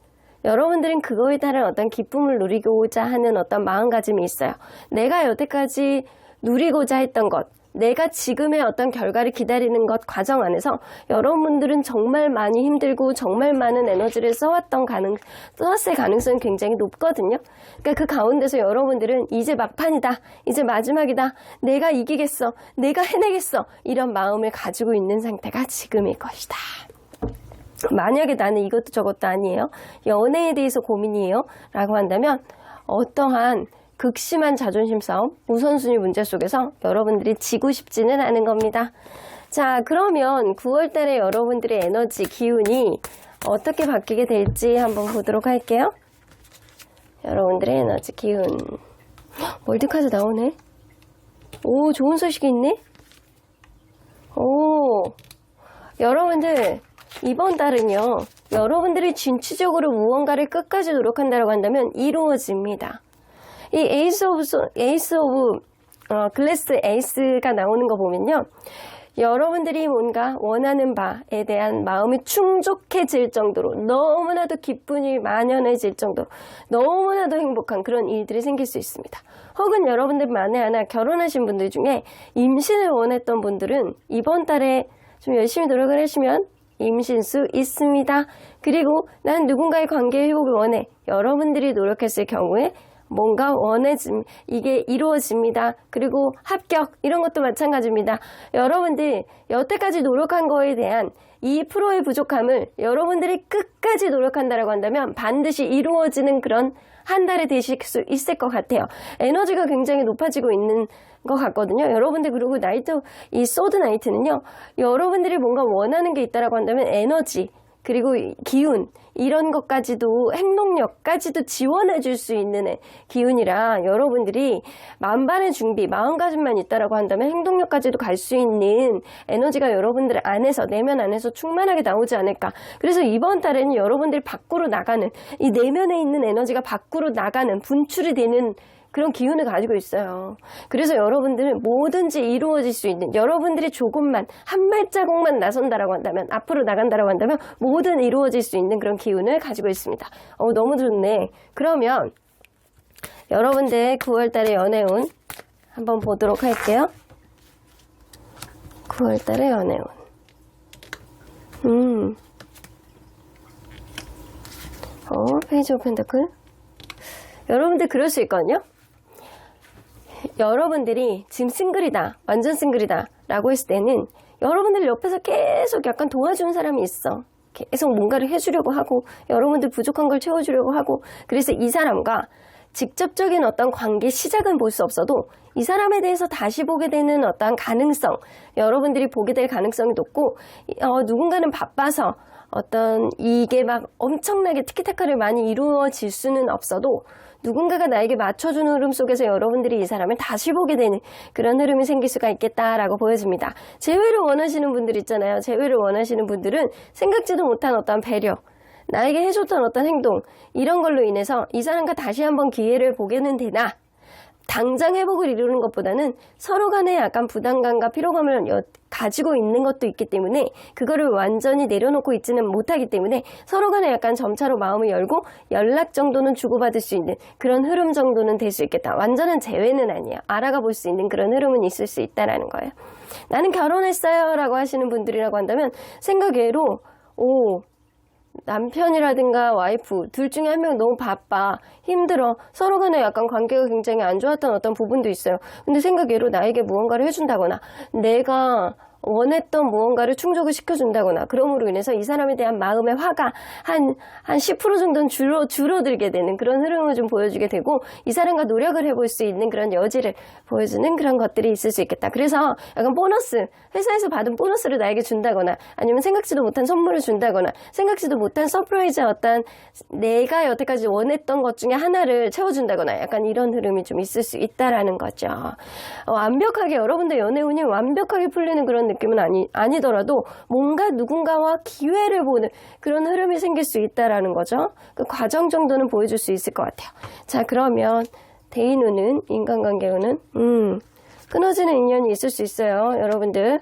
여러분들은 그거에 따른 어떤 기쁨을 누리고자 하는 어떤 마음가짐이 있어요. 내가 여태까지 누리고자 했던 것, 내가 지금의 어떤 결과를 기다리는 것 과정 안에서 여러분들은 정말 많이 힘들고 정말 많은 에너지를 썼을 가능성이 굉장히 높거든요. 그러니까 그 가운데서 여러분들은 이제 막판이다, 이제 마지막이다, 내가 이기겠어, 내가 해내겠어, 이런 마음을 가지고 있는 상태가 지금일 것이다. 만약에 나는 이것도 저것도 아니에요, 연애에 대해서 고민이에요 라고 한다면 어떠한 극심한 자존심 싸움, 우선순위 문제 속에서 여러분들이 지고 싶지는 않은 겁니다. 자, 그러면 9월달에 여러분들의 에너지, 기운이 어떻게 바뀌게 될지 한번 보도록 할게요. 여러분들의 에너지, 기운. 월드카드 나오네. 오, 좋은 소식이 있네. 여러분들 이번 달은요, 여러분들이 진취적으로 무언가를 끝까지 노력한다고 한다면 이루어집니다. 이 에이스 오브 글래스 에이스가 나오는 거 보면요, 여러분들이 뭔가 원하는 바에 대한 마음이 충족해질 정도로, 너무나도 기쁨이 만연해질 정도로, 너무나도 행복한 그런 일들이 생길 수 있습니다. 혹은 여러분들 만에 하나 결혼하신 분들 중에 임신을 원했던 분들은 이번 달에 좀 열심히 노력을 하시면 임신 수 있습니다. 그리고 난 누군가의 관계 회복을 원해. 여러분들이 노력했을 경우에 뭔가 이게 이루어집니다. 그리고 합격, 이런 것도 마찬가지입니다. 여러분들 여태까지 노력한 거에 대한 2%의 부족함을 여러분들이 끝까지 노력한다라고 한다면 반드시 이루어지는 그런 한 달이 되실 수 있을 것 같아요. 에너지가 굉장히 높아지고 있는 것 같거든요. 여러분들, 그리고 이 소드 나이트는요, 여러분들이 뭔가 원하는 게 있다라고 한다면 에너지, 그리고 기운, 이런 것까지도, 행동력까지도 지원해 줄 수 있는 기운이라 여러분들이 만반의 준비, 마음가짐만 있다라고 한다면 행동력까지도 갈 수 있는 에너지가 여러분들 안에서, 내면 안에서 충만하게 나오지 않을까. 그래서 이번 달에는 여러분들이 밖으로 나가는, 이 내면에 있는 에너지가 밖으로 나가는, 분출이 되는 그런 기운을 가지고 있어요. 그래서 여러분들은 뭐든지 이루어질 수 있는, 여러분들이 조금만 한 발자국만 나선다라고 한다면, 앞으로 나간다라고 한다면 뭐든 이루어질 수 있는 그런 기운을 가지고 있습니다. 너무 좋네. 그러면 여러분들 9월달의 연애운 한번 보도록 할게요. 9월달의 연애운. 페이지 오브 펜타클. 여러분들 그럴 수 있거든요. 여러분들이 지금 싱글이다, 완전 싱글이다 라고 했을 때는 여러분들 옆에서 계속 약간 도와주는 사람이 있어. 계속 뭔가를 해주려고 하고, 여러분들 부족한 걸 채워주려고 하고, 그래서 이 사람과 직접적인 어떤 관계 시작은 볼 수 없어도 이 사람에 대해서 다시 보게 되는 어떤 가능성, 여러분들이 보게 될 가능성이 높고, 누군가는 바빠서 어떤 이게 막 엄청나게 티키타카를 많이 이루어질 수는 없어도 누군가가 나에게 맞춰주는 흐름 속에서 여러분들이 이 사람을 다시 보게 되는 그런 흐름이 생길 수가 있겠다라고 보여집니다. 재회를 원하시는 분들 있잖아요. 재회를 원하시는 분들은 생각지도 못한 어떤 배려, 나에게 해줬던 어떤 행동, 이런 걸로 인해서 이 사람과 다시 한번 기회를 보게는 되나, 당장 회복을 이루는 것보다는 서로 간에 약간 부담감과 피로감을 가지고 있는 것도 있기 때문에, 그거를 완전히 내려놓고 있지는 못하기 때문에 서로 간에 약간 점차로 마음을 열고 연락 정도는 주고받을 수 있는 그런 흐름 정도는 될 수 있겠다. 완전한 재회는 아니에요. 알아가 볼 수 있는 그런 흐름은 있을 수 있다라는 거예요. 나는 결혼했어요 라고 하시는 분들이라고 한다면 생각외로 남편이라든가 와이프 둘 중에 한 명 너무 바빠, 힘들어, 서로 간에 약간 관계가 굉장히 안 좋았던 어떤 부분도 있어요. 근데 생각외로 나에게 무언가를 해준다거나 내가 원했던 무언가를 충족을 시켜준다거나, 그럼으로 인해서 이 사람에 대한 마음의 화가 한 10% 정도는 줄어들게 되는 그런 흐름을 좀 보여주게 되고, 이 사람과 노력을 해볼 수 있는 그런 여지를 보여주는 그런 것들이 있을 수 있겠다. 그래서 약간 보너스, 회사에서 받은 보너스를 나에게 준다거나, 아니면 생각지도 못한 선물을 준다거나, 생각지도 못한 서프라이즈, 어떤 내가 여태까지 원했던 것 중에 하나를 채워준다거나, 약간 이런 흐름이 좀 있을 수 있다라는 거죠. 완벽하게 여러분들 연애운이 완벽하게 풀리는 그런 느낌은 아니더라도 뭔가 누군가와 기회를 보는 그런 흐름이 생길 수 있다라는 거죠. 그 과정 정도는 보여줄 수 있을 것 같아요. 자, 그러면 대인운은, 인간관계운은 끊어지는 인연이 있을 수 있어요. 여러분들.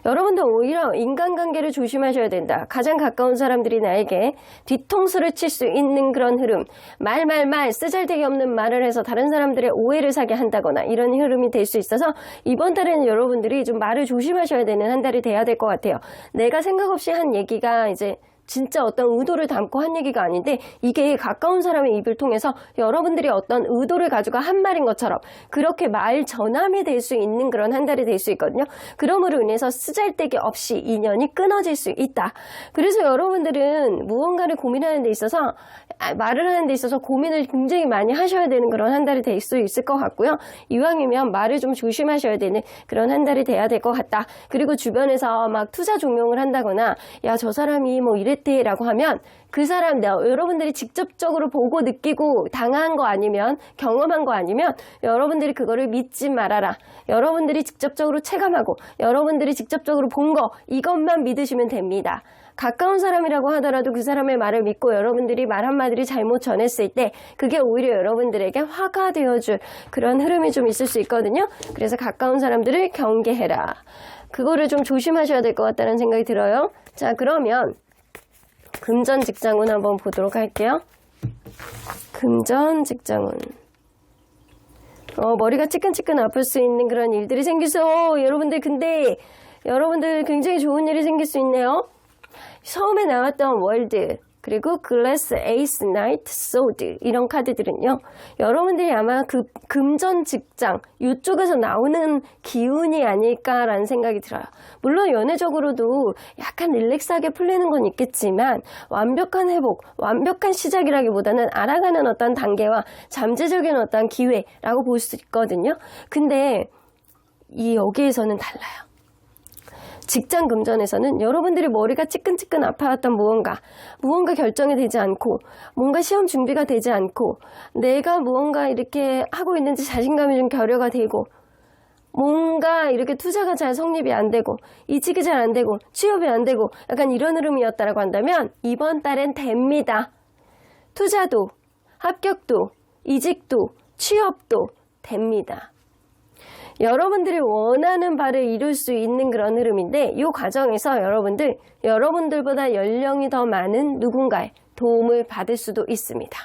여러분들 오히려 인간관계를 조심하셔야 된다. 가장 가까운 사람들이 나에게 뒤통수를 칠 수 있는 그런 흐름, 말 쓰잘데기 없는 말을 해서 다른 사람들의 오해를 사게 한다거나, 이런 흐름이 될 수 있어서 이번 달에는 여러분들이 좀 말을 조심하셔야 되는 한 달이 돼야 될 것 같아요. 내가 생각 없이 한 얘기가 이제 진짜 어떤 의도를 담고 한 얘기가 아닌데, 이게 가까운 사람의 입을 통해서 여러분들이 어떤 의도를 가지고 한 말인 것처럼 그렇게 말 전함이 될 수 있는 그런 한 달이 될 수 있거든요. 그러므로 인해서 쓰잘데기 없이 인연이 끊어질 수 있다. 그래서 여러분들은 무언가를 고민하는 데 있어서, 말을 하는 데 있어서 고민을 굉장히 많이 하셔야 되는 그런 한 달이 될 수 있을 것 같고요. 이왕이면 말을 좀 조심하셔야 되는 그런 한 달이 돼야 될 것 같다. 그리고 주변에서 막 투사 종용을 한다거나, 야, 저 사람이 뭐 이랬대라고 하면 그 사람, 여러분들이 직접적으로 보고 느끼고 당한 거 아니면, 경험한 거 아니면 여러분들이 그거를 믿지 말아라. 여러분들이 직접적으로 체감하고 여러분들이 직접적으로 본 거, 이것만 믿으시면 됩니다. 가까운 사람이라고 하더라도 그 사람의 말을 믿고 여러분들이 말 한마디를 잘못 전했을 때 그게 오히려 여러분들에게 화가 되어줄 그런 흐름이 좀 있을 수 있거든요. 그래서 가까운 사람들을 경계해라. 그거를 좀 조심하셔야 될 것 같다는 생각이 들어요. 자, 그러면 금전 직장운 한번 보도록 할게요. 금전 직장운. 머리가 찌끈찌끈 아플 수 있는 그런 일들이 생기서, 여러분들 굉장히 좋은 일이 생길 수 있네요. 처음에 나왔던 월드, 그리고 글래스 에이스 나이트 소드 이런 카드들은요. 여러분들이 아마 그 금전 직장 이쪽에서 나오는 기운이 아닐까라는 생각이 들어요. 물론 연애적으로도 약간 릴렉스하게 풀리는 건 있겠지만 완벽한 회복, 완벽한 시작이라기보다는 알아가는 어떤 단계와 잠재적인 어떤 기회라고 볼 수 있거든요. 근데 여기에서는 달라요. 직장 금전에서는 여러분들이 머리가 찌끈찌끈 아파왔던 무언가 결정이 되지 않고 뭔가 시험 준비가 되지 않고 내가 무언가 이렇게 하고 있는지 자신감이 좀 결여가 되고 뭔가 이렇게 투자가 잘 성립이 안 되고 이직이 잘 안 되고 취업이 안 되고 약간 이런 흐름이었다라고 한다면 이번 달엔 됩니다. 투자도 합격도 이직도 취업도 됩니다. 여러분들이 원하는 바를 이룰 수 있는 그런 흐름인데 이 과정에서 여러분들보다 연령이 더 많은 누군가의 도움을 받을 수도 있습니다.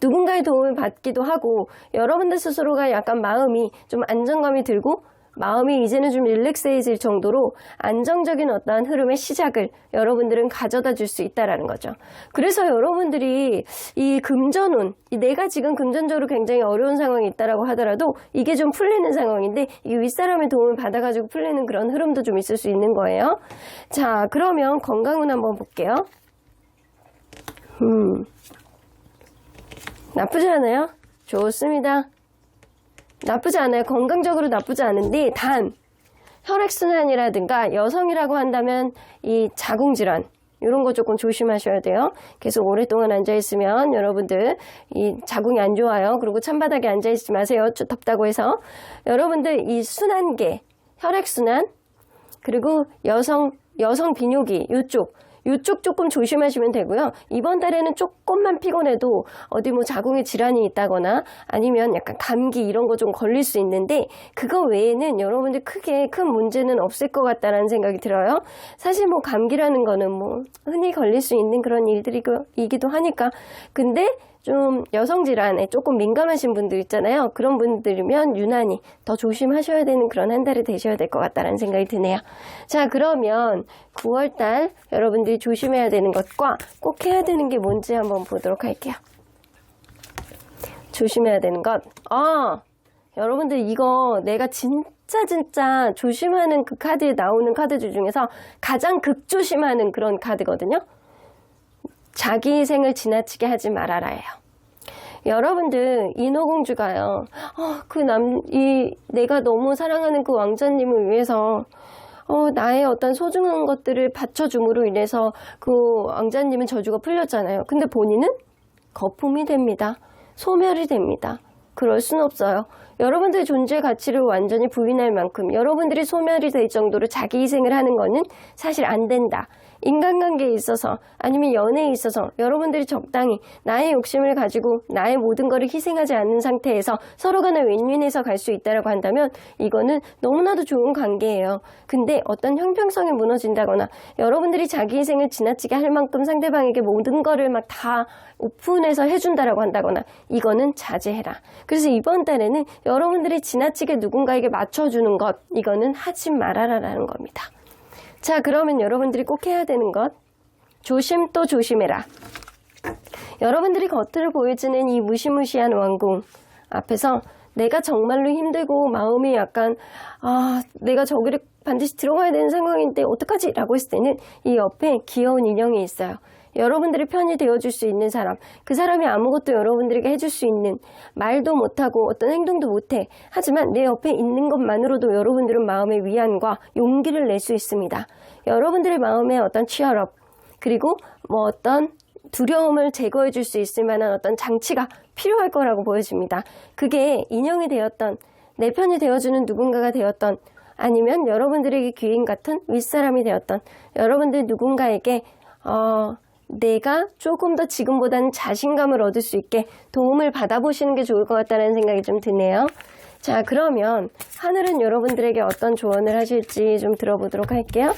누군가의 도움을 받기도 하고 여러분들 스스로가 약간 마음이 좀 안정감이 들고 마음이 이제는 좀 릴렉스해질 정도로 안정적인 어떠한 흐름의 시작을 여러분들은 가져다 줄 수 있다라는 거죠. 그래서 여러분들이 이 금전운, 내가 지금 금전적으로 굉장히 어려운 상황이 있다라고 하더라도 이게 좀 풀리는 상황인데 이게 윗사람의 도움을 받아가지고 풀리는 그런 흐름도 좀 있을 수 있는 거예요. 자, 그러면 건강운 한번 볼게요. 나쁘지 않아요? 좋습니다. 나쁘지 않아요. 건강적으로 나쁘지 않은데 단 혈액순환이라든가 여성이라고 한다면 이 자궁질환 이런 거 조금 조심하셔야 돼요. 계속 오랫동안 앉아있으면 여러분들 이 자궁이 안 좋아요. 그리고 찬바닥에 앉아있지 마세요. 덥다고 해서. 여러분들 이 순환계, 혈액순환 그리고 여성 비뇨기 이쪽 조금 조심하시면 되고요. 이번 달에는 조금만 피곤해도 어디 뭐 자궁에 질환이 있다거나 아니면 약간 감기 이런 거 좀 걸릴 수 있는데 그거 외에는 여러분들 크게 큰 문제는 없을 것 같다라는 생각이 들어요. 사실 뭐 감기라는 거는 뭐 흔히 걸릴 수 있는 그런 일들이기도 하니까 근데 좀 여성 질환에 조금 민감하신 분들 있잖아요. 그런 분들이면 유난히 더 조심하셔야 되는 그런 한 달이 되셔야 될 것 같다는 생각이 드네요. 자, 그러면 9월달 여러분들이 조심해야 되는 것과 꼭 해야 되는 게 뭔지 한번 보도록 할게요. 조심해야 되는 것. 여러분들 이거 내가 진짜 조심하는 그 카드에 나오는 카드들 중에서 가장 극조심하는 그런 카드거든요. 자기 희생을 지나치게 하지 말아라예요. 여러분들 인어공주가요. 내가 너무 사랑하는 그 왕자님을 위해서 나의 어떤 소중한 것들을 바쳐줌으로 인해서 그 왕자님은 저주가 풀렸잖아요. 근데 본인은 거품이 됩니다. 소멸이 됩니다. 그럴 순 없어요. 여러분들의 존재 가치를 완전히 부인할 만큼 여러분들이 소멸이 될 정도로 자기 희생을 하는 거는 사실 안 된다. 인간관계에 있어서 아니면 연애에 있어서 여러분들이 적당히 나의 욕심을 가지고 나의 모든 것을 희생하지 않는 상태에서 서로 간에 윈윈해서 갈 수 있다고 한다면 이거는 너무나도 좋은 관계예요. 근데 어떤 형평성이 무너진다거나 여러분들이 자기 희생을 지나치게 할 만큼 상대방에게 모든 거를 막 다 오픈해서 해준다라고 한다거나 이거는 자제해라. 그래서 이번 달에는 여러분들이 지나치게 누군가에게 맞춰주는 것 이거는 하지 말아라라는 겁니다. 자, 그러면 여러분들이 꼭 해야 되는 것 조심 또 조심해라. 여러분들이 겉으로 보여지는 이 무시무시한 왕궁 앞에서 내가 정말로 힘들고 마음이 약간 내가 저기를 반드시 들어가야 되는 상황인데 어떡하지? 라고 했을 때는 이 옆에 귀여운 인형이 있어요. 여러분들이 편이 되어줄 수 있는 사람, 그 사람이 아무것도 여러분들에게 해줄 수 있는 말도 못하고 어떤 행동도 못해. 하지만 내 옆에 있는 것만으로도 여러분들은 마음의 위안과 용기를 낼 수 있습니다. 여러분들의 마음의 어떤 치열업 그리고 뭐 어떤 두려움을 제거해 줄 수 있을 만한 어떤 장치가 필요할 거라고 보여집니다. 그게 인형이 되었던 내 편이 되어주는 누군가가 되었던 아니면 여러분들에게 귀인 같은 윗사람이 되었던 여러분들 누군가에게 내가 조금 더 지금보다는 자신감을 얻을 수 있게 도움을 받아보시는 게 좋을 것 같다는 생각이 좀 드네요. 자, 그러면 하늘은 여러분들에게 어떤 조언을 하실지 좀 들어보도록 할게요.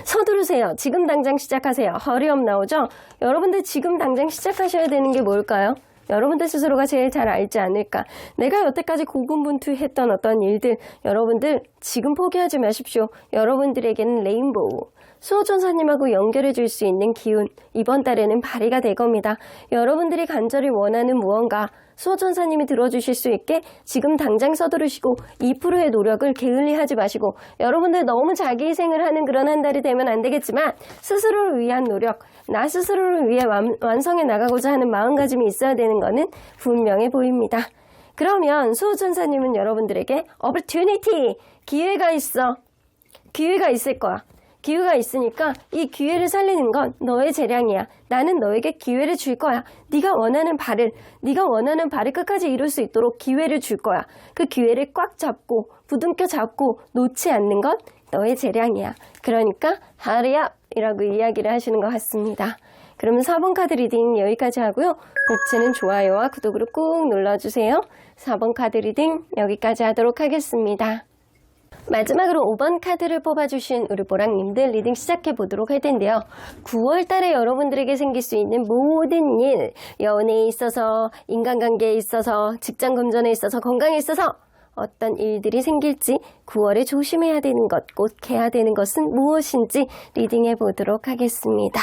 서두르세요. 지금 당장 시작하세요. 허리업 나오죠? 여러분들 지금 당장 시작하셔야 되는 게 뭘까요? 여러분들 스스로가 제일 잘 알지 않을까. 내가 여태까지 고군분투했던 어떤 일들 여러분들 지금 포기하지 마십시오. 여러분들에게는 레인보우 수호천사님하고 연결해 줄 수 있는 기운, 이번 달에는 발휘가 될 겁니다. 여러분들이 간절히 원하는 무언가, 수호천사님이 들어주실 수 있게 지금 당장 서두르시고 2%의 노력을 게을리하지 마시고, 여러분들 너무 자기희생을 하는 그런 한 달이 되면 안 되겠지만 스스로를 위한 노력, 나 스스로를 위해 완성해 나가고자 하는 마음가짐이 있어야 되는 것은 분명해 보입니다. 그러면 수호천사님은 여러분들에게 opportunity, 기회가 있어. 기회가 있을 거야. 기회가 있으니까 이 기회를 살리는 건 너의 재량이야. 나는 너에게 기회를 줄 거야. 네가 원하는 바를 끝까지 이룰 수 있도록 기회를 줄 거야. 그 기회를 꽉 잡고 부둥켜 잡고 놓지 않는 건 너의 재량이야. 그러니까 hurry up 이라고 이야기를 하시는 것 같습니다. 그러면 4번 카드 리딩 여기까지 하고요. 복치는 좋아요와 구독으로 꾹 눌러주세요. 4번 카드 리딩 여기까지 하도록 하겠습니다. 마지막으로 5번 카드를 뽑아주신 우리 보랑님들 리딩 시작해 보도록 할 텐데요. 9월 달에 여러분들에게 생길 수 있는 모든 일, 연애에 있어서, 인간관계에 있어서, 직장 금전에 있어서, 건강에 있어서 어떤 일들이 생길지 9월에 조심해야 되는 것, 꼭 해야 되는 것은 무엇인지 리딩해 보도록 하겠습니다.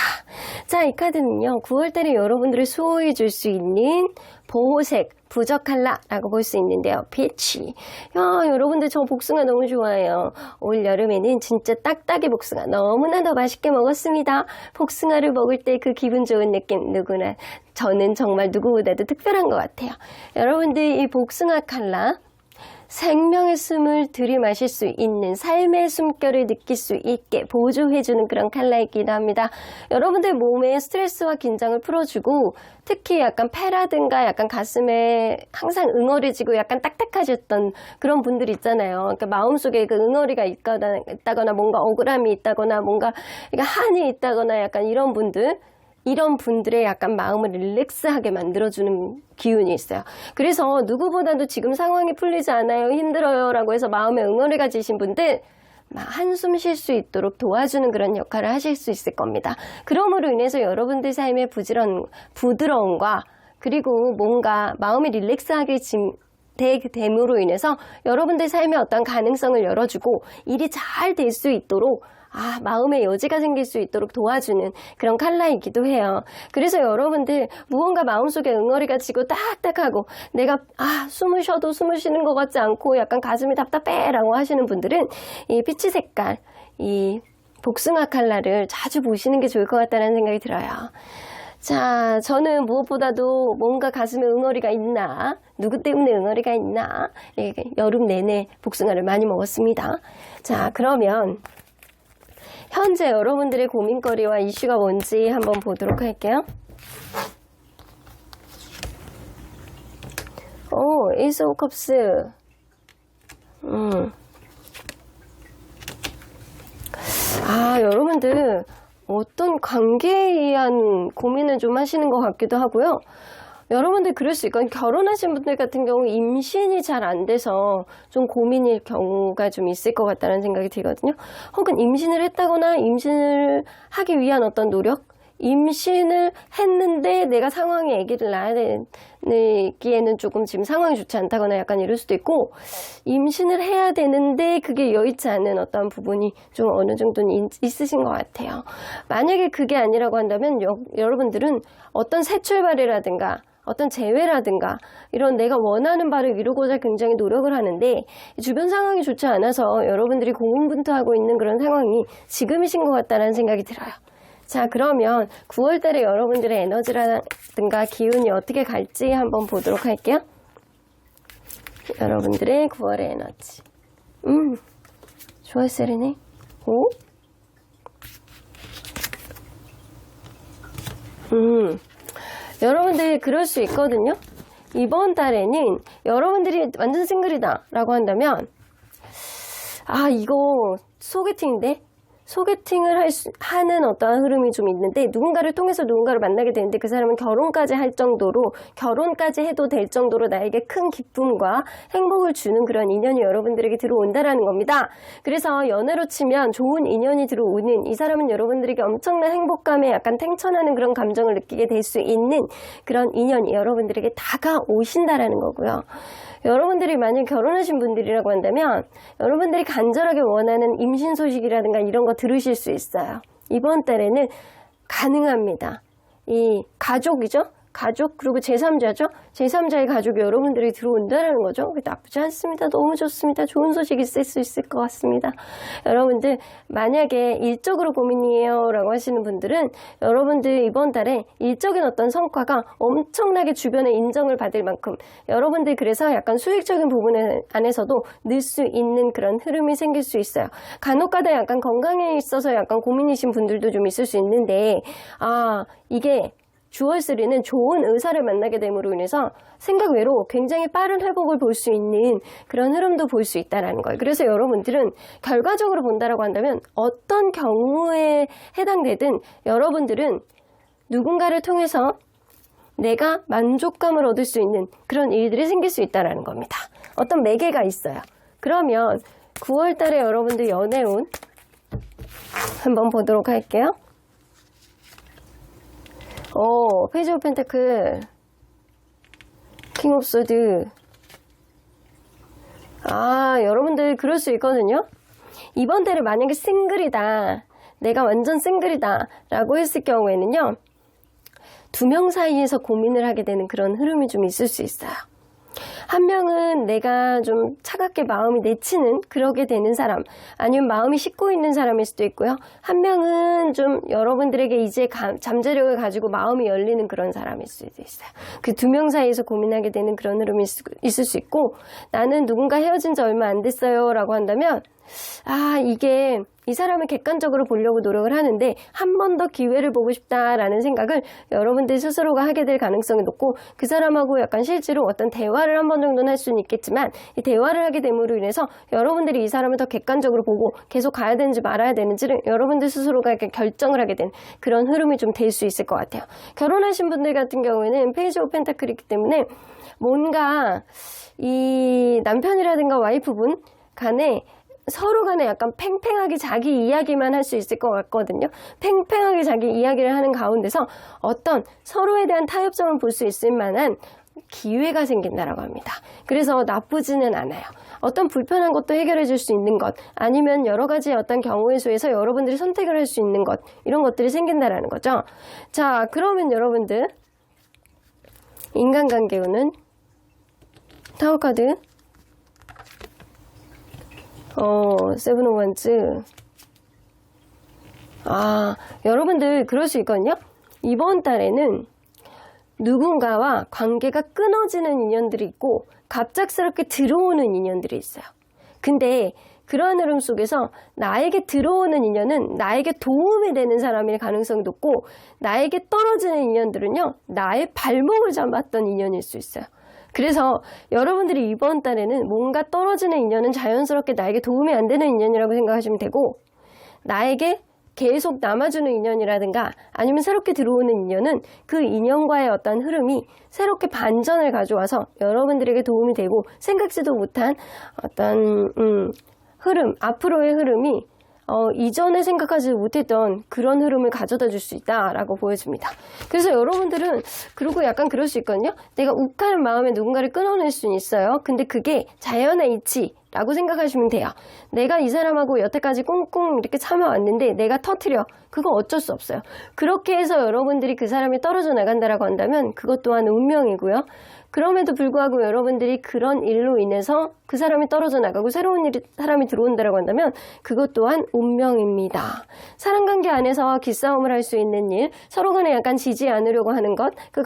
자, 이 카드는요, 9월 달에 여러분들을 수호해 줄 수 있는 보호색, 부적 컬러라고 볼 수 있는데요. 피치. 여러분들 저 복숭아 너무 좋아해요. 올 여름에는 진짜 딱딱이 복숭아 너무나 더 맛있게 먹었습니다. 복숭아를 먹을 때 그 기분 좋은 느낌 누구나, 저는 정말 누구보다도 특별한 것 같아요. 여러분들 이 복숭아 컬러, 생명의 숨을 들이마실 수 있는, 삶의 숨결을 느낄 수 있게 보조해주는 그런 컬러이기도 합니다. 여러분들 몸의 스트레스와 긴장을 풀어주고, 특히 약간 폐라든가 약간 가슴에 항상 응어리지고 약간 딱딱하셨던 그런 분들 있잖아요. 그러니까 마음속에 그 응어리가 있다거나 뭔가 억울함이 있다거나 뭔가 한이 있다거나 약간 이런 분들의 약간 마음을 릴렉스하게 만들어주는 기운이 있어요. 그래서 누구보다도 지금 상황이 풀리지 않아요, 힘들어요 라고 해서 마음에 응어리가 지신 분들, 한숨 쉴 수 있도록 도와주는 그런 역할을 하실 수 있을 겁니다. 그럼으로 인해서 여러분들 삶의 부드러움과 그리고 뭔가 마음이 릴렉스하게 됨으로 인해서 여러분들 삶의 어떤 가능성을 열어주고 일이 잘 될 수 있도록, 마음의 여지가 생길 수 있도록 도와주는 그런 컬러이기도 해요. 그래서 여러분들 무언가 마음속에 응어리가 지고 딱딱하고 내가 숨을 쉬어도 숨을 쉬는 것 같지 않고 약간 가슴이 답답해 라고 하시는 분들은 이 피치 색깔, 이 복숭아 컬러를 자주 보시는 게 좋을 것 같다는 생각이 들어요. 자, 저는 무엇보다도 뭔가 가슴에 응어리가 있나, 누구 때문에 응어리가 있나, 여름 내내 복숭아를 많이 먹었습니다. 자, 그러면 현재 여러분들의 고민거리와 이슈가 뭔지 한번 보도록 할게요. 에이스 오브 컵스. 여러분들 어떤 관계에 의한 고민을 좀 하시는 것 같기도 하고요. 여러분들 그럴 수 있거든요. 결혼하신 분들 같은 경우 임신이 잘 안 돼서 좀 고민일 경우가 좀 있을 것 같다는 생각이 들거든요. 혹은 임신을 했다거나 임신을 하기 위한 어떤 노력, 임신을 했는데 내가 상황에 아기를 낳아야 되기에는 조금 지금 상황이 좋지 않다거나 약간 이럴 수도 있고, 임신을 해야 되는데 그게 여의치 않은 어떤 부분이 좀 어느 정도는 있으신 것 같아요. 만약에 그게 아니라고 한다면 여러분들은 어떤 새 출발이라든가 어떤 재회라든가 이런 내가 원하는 바를 이루고자 굉장히 노력을 하는데 주변 상황이 좋지 않아서 여러분들이 고군분투하고 있는 그런 상황이 지금이신 것 같다는 생각이 들어요. 자, 그러면 9월 달에 여러분들의 에너지라든가 기운이 어떻게 갈지 한번 보도록 할게요. 여러분들의 9월의 에너지. 좋아했으리네. 여러분들이 그럴 수 있거든요. 이번 달에는 여러분들이 완전 싱글이다 라고 한다면, 이거 소개팅인데? 소개팅을 하는 어떠한 흐름이 좀 있는데, 누군가를 통해서 누군가를 만나게 되는데 그 사람은 결혼까지 해도 될 정도로 나에게 큰 기쁨과 행복을 주는 그런 인연이 여러분들에게 들어온다라는 겁니다. 그래서 연애로 치면 좋은 인연이 들어오는, 이 사람은 여러분들에게 엄청난 행복감에 약간 탱천하는 그런 감정을 느끼게 될 수 있는 그런 인연이 여러분들에게 다가오신다라는 거고요. 여러분들이 만약 결혼하신 분들이라고 한다면 여러분들이 간절하게 원하는 임신 소식이라든가 이런 거 들으실 수 있어요. 이번 달에는 가능합니다. 이 가족이죠? 가족 그리고 제3자죠. 제3자의 가족이 여러분들이 들어온다는 거죠. 나쁘지 않습니다. 너무 좋습니다. 좋은 소식 있을 수 있을 것 같습니다. 여러분들 만약에 일적으로 고민이에요 라고 하시는 분들은 여러분들 이번 달에 일적인 어떤 성과가 엄청나게 주변에 인정을 받을 만큼 여러분들 그래서 약간 수익적인 부분 안에서도 늘 수 있는 그런 흐름이 생길 수 있어요. 간혹가다 약간 건강에 있어서 약간 고민이신 분들도 좀 있을 수 있는데 이게 9월3는 좋은 의사를 만나게 됨으로 인해서 생각 외로 굉장히 빠른 회복을 볼 수 있는 그런 흐름도 볼 수 있다는 거예요. 그래서 여러분들은 결과적으로 본다라고 한다면 어떤 경우에 해당되든 여러분들은 누군가를 통해서 내가 만족감을 얻을 수 있는 그런 일들이 생길 수 있다는 겁니다. 어떤 매개가 있어요. 그러면 9월 달에 여러분들 연애운 한번 보도록 할게요. 페이지 오브 펜타클, 킹 오브 소드. 여러분들 그럴 수 있거든요. 이번 달에 만약에 싱글이다, 내가 완전 싱글이다 라고 했을 경우에는요, 2명 사이에서 고민을 하게 되는 그런 흐름이 좀 있을 수 있어요. 한 명은 내가 좀 차갑게 마음이 내치는 그러게 되는 사람, 아니면 마음이 식고 있는 사람일 수도 있고요. 한 명은 좀 여러분들에게 이제 잠재력을 가지고 마음이 열리는 그런 사람일 수도 있어요. 그 2명 사이에서 고민하게 되는 그런 흐름이 있을 수 있고, 나는 누군가 헤어진 지 얼마 안 됐어요 라고 한다면 이게 이 사람을 객관적으로 보려고 노력을 하는데 한 번 더 기회를 보고 싶다라는 생각을 여러분들 스스로가 하게 될 가능성이 높고, 그 사람하고 약간 실제로 어떤 대화를 한 번 정도는 할 수는 있겠지만 이 대화를 하게 됨으로 인해서 여러분들이 이 사람을 더 객관적으로 보고 계속 가야 되는지 말아야 되는지를 여러분들 스스로가 이렇게 결정을 하게 된 그런 흐름이 좀 될 수 있을 것 같아요. 결혼하신 분들 같은 경우에는 페이지 오브 펜타클이기 때문에 뭔가 이 남편이라든가 와이프분 간에 서로 간에 약간 팽팽하게 자기 이야기만 할 수 있을 것 같거든요. 팽팽하게 자기 이야기를 하는 가운데서 어떤 서로에 대한 타협점을 볼 수 있을 만한 기회가 생긴다라고 합니다. 그래서 나쁘지는 않아요. 어떤 불편한 것도 해결해 줄 수 있는 것, 아니면 여러 가지 어떤 경우의 수에서 여러분들이 선택을 할 수 있는 것, 이런 것들이 생긴다라는 거죠. 자, 그러면 여러분들 인간관계운은 타워 카드, 세븐 오브 원즈. 여러분들 그럴 수 있거든요. 이번 달에는 누군가와 관계가 끊어지는 인연들이 있고 갑작스럽게 들어오는 인연들이 있어요. 근데 그러한 흐름 속에서 나에게 들어오는 인연은 나에게 도움이 되는 사람일 가능성이 높고, 나에게 떨어지는 인연들은요, 나의 발목을 잡았던 인연일 수 있어요. 그래서 여러분들이 이번 달에는 뭔가 떨어지는 인연은 자연스럽게 나에게 도움이 안 되는 인연이라고 생각하시면 되고, 나에게 계속 남아주는 인연이라든가 아니면 새롭게 들어오는 인연은 그 인연과의 어떤 흐름이 새롭게 반전을 가져와서 여러분들에게 도움이 되고 생각지도 못한 어떤 흐름, 앞으로의 흐름이 이전에 생각하지 못했던 그런 흐름을 가져다 줄 수 있다라고 보여집니다. 그래서 여러분들은 그리고 약간 그럴 수 있거든요. 내가 욱하는 마음에 누군가를 끊어낼 수는 있어요. 근데 그게 자연의 이치라고 생각하시면 돼요. 내가 이 사람하고 여태까지 꽁꽁 이렇게 참아왔는데 내가 터트려. 그거 어쩔 수 없어요. 그렇게 해서 여러분들이 그 사람이 떨어져 나간다라고 한다면 그것 또한 운명이고요. 그럼에도 불구하고 여러분들이 그런 일로 인해서 그 사람이 떨어져 나가고 새로운 사람이 들어온다라고 한다면 그것 또한 운명입니다. 사람관계 안에서 기싸움을 할 수 있는 일, 서로 간에 약간 지지 않으려고 하는 것, 그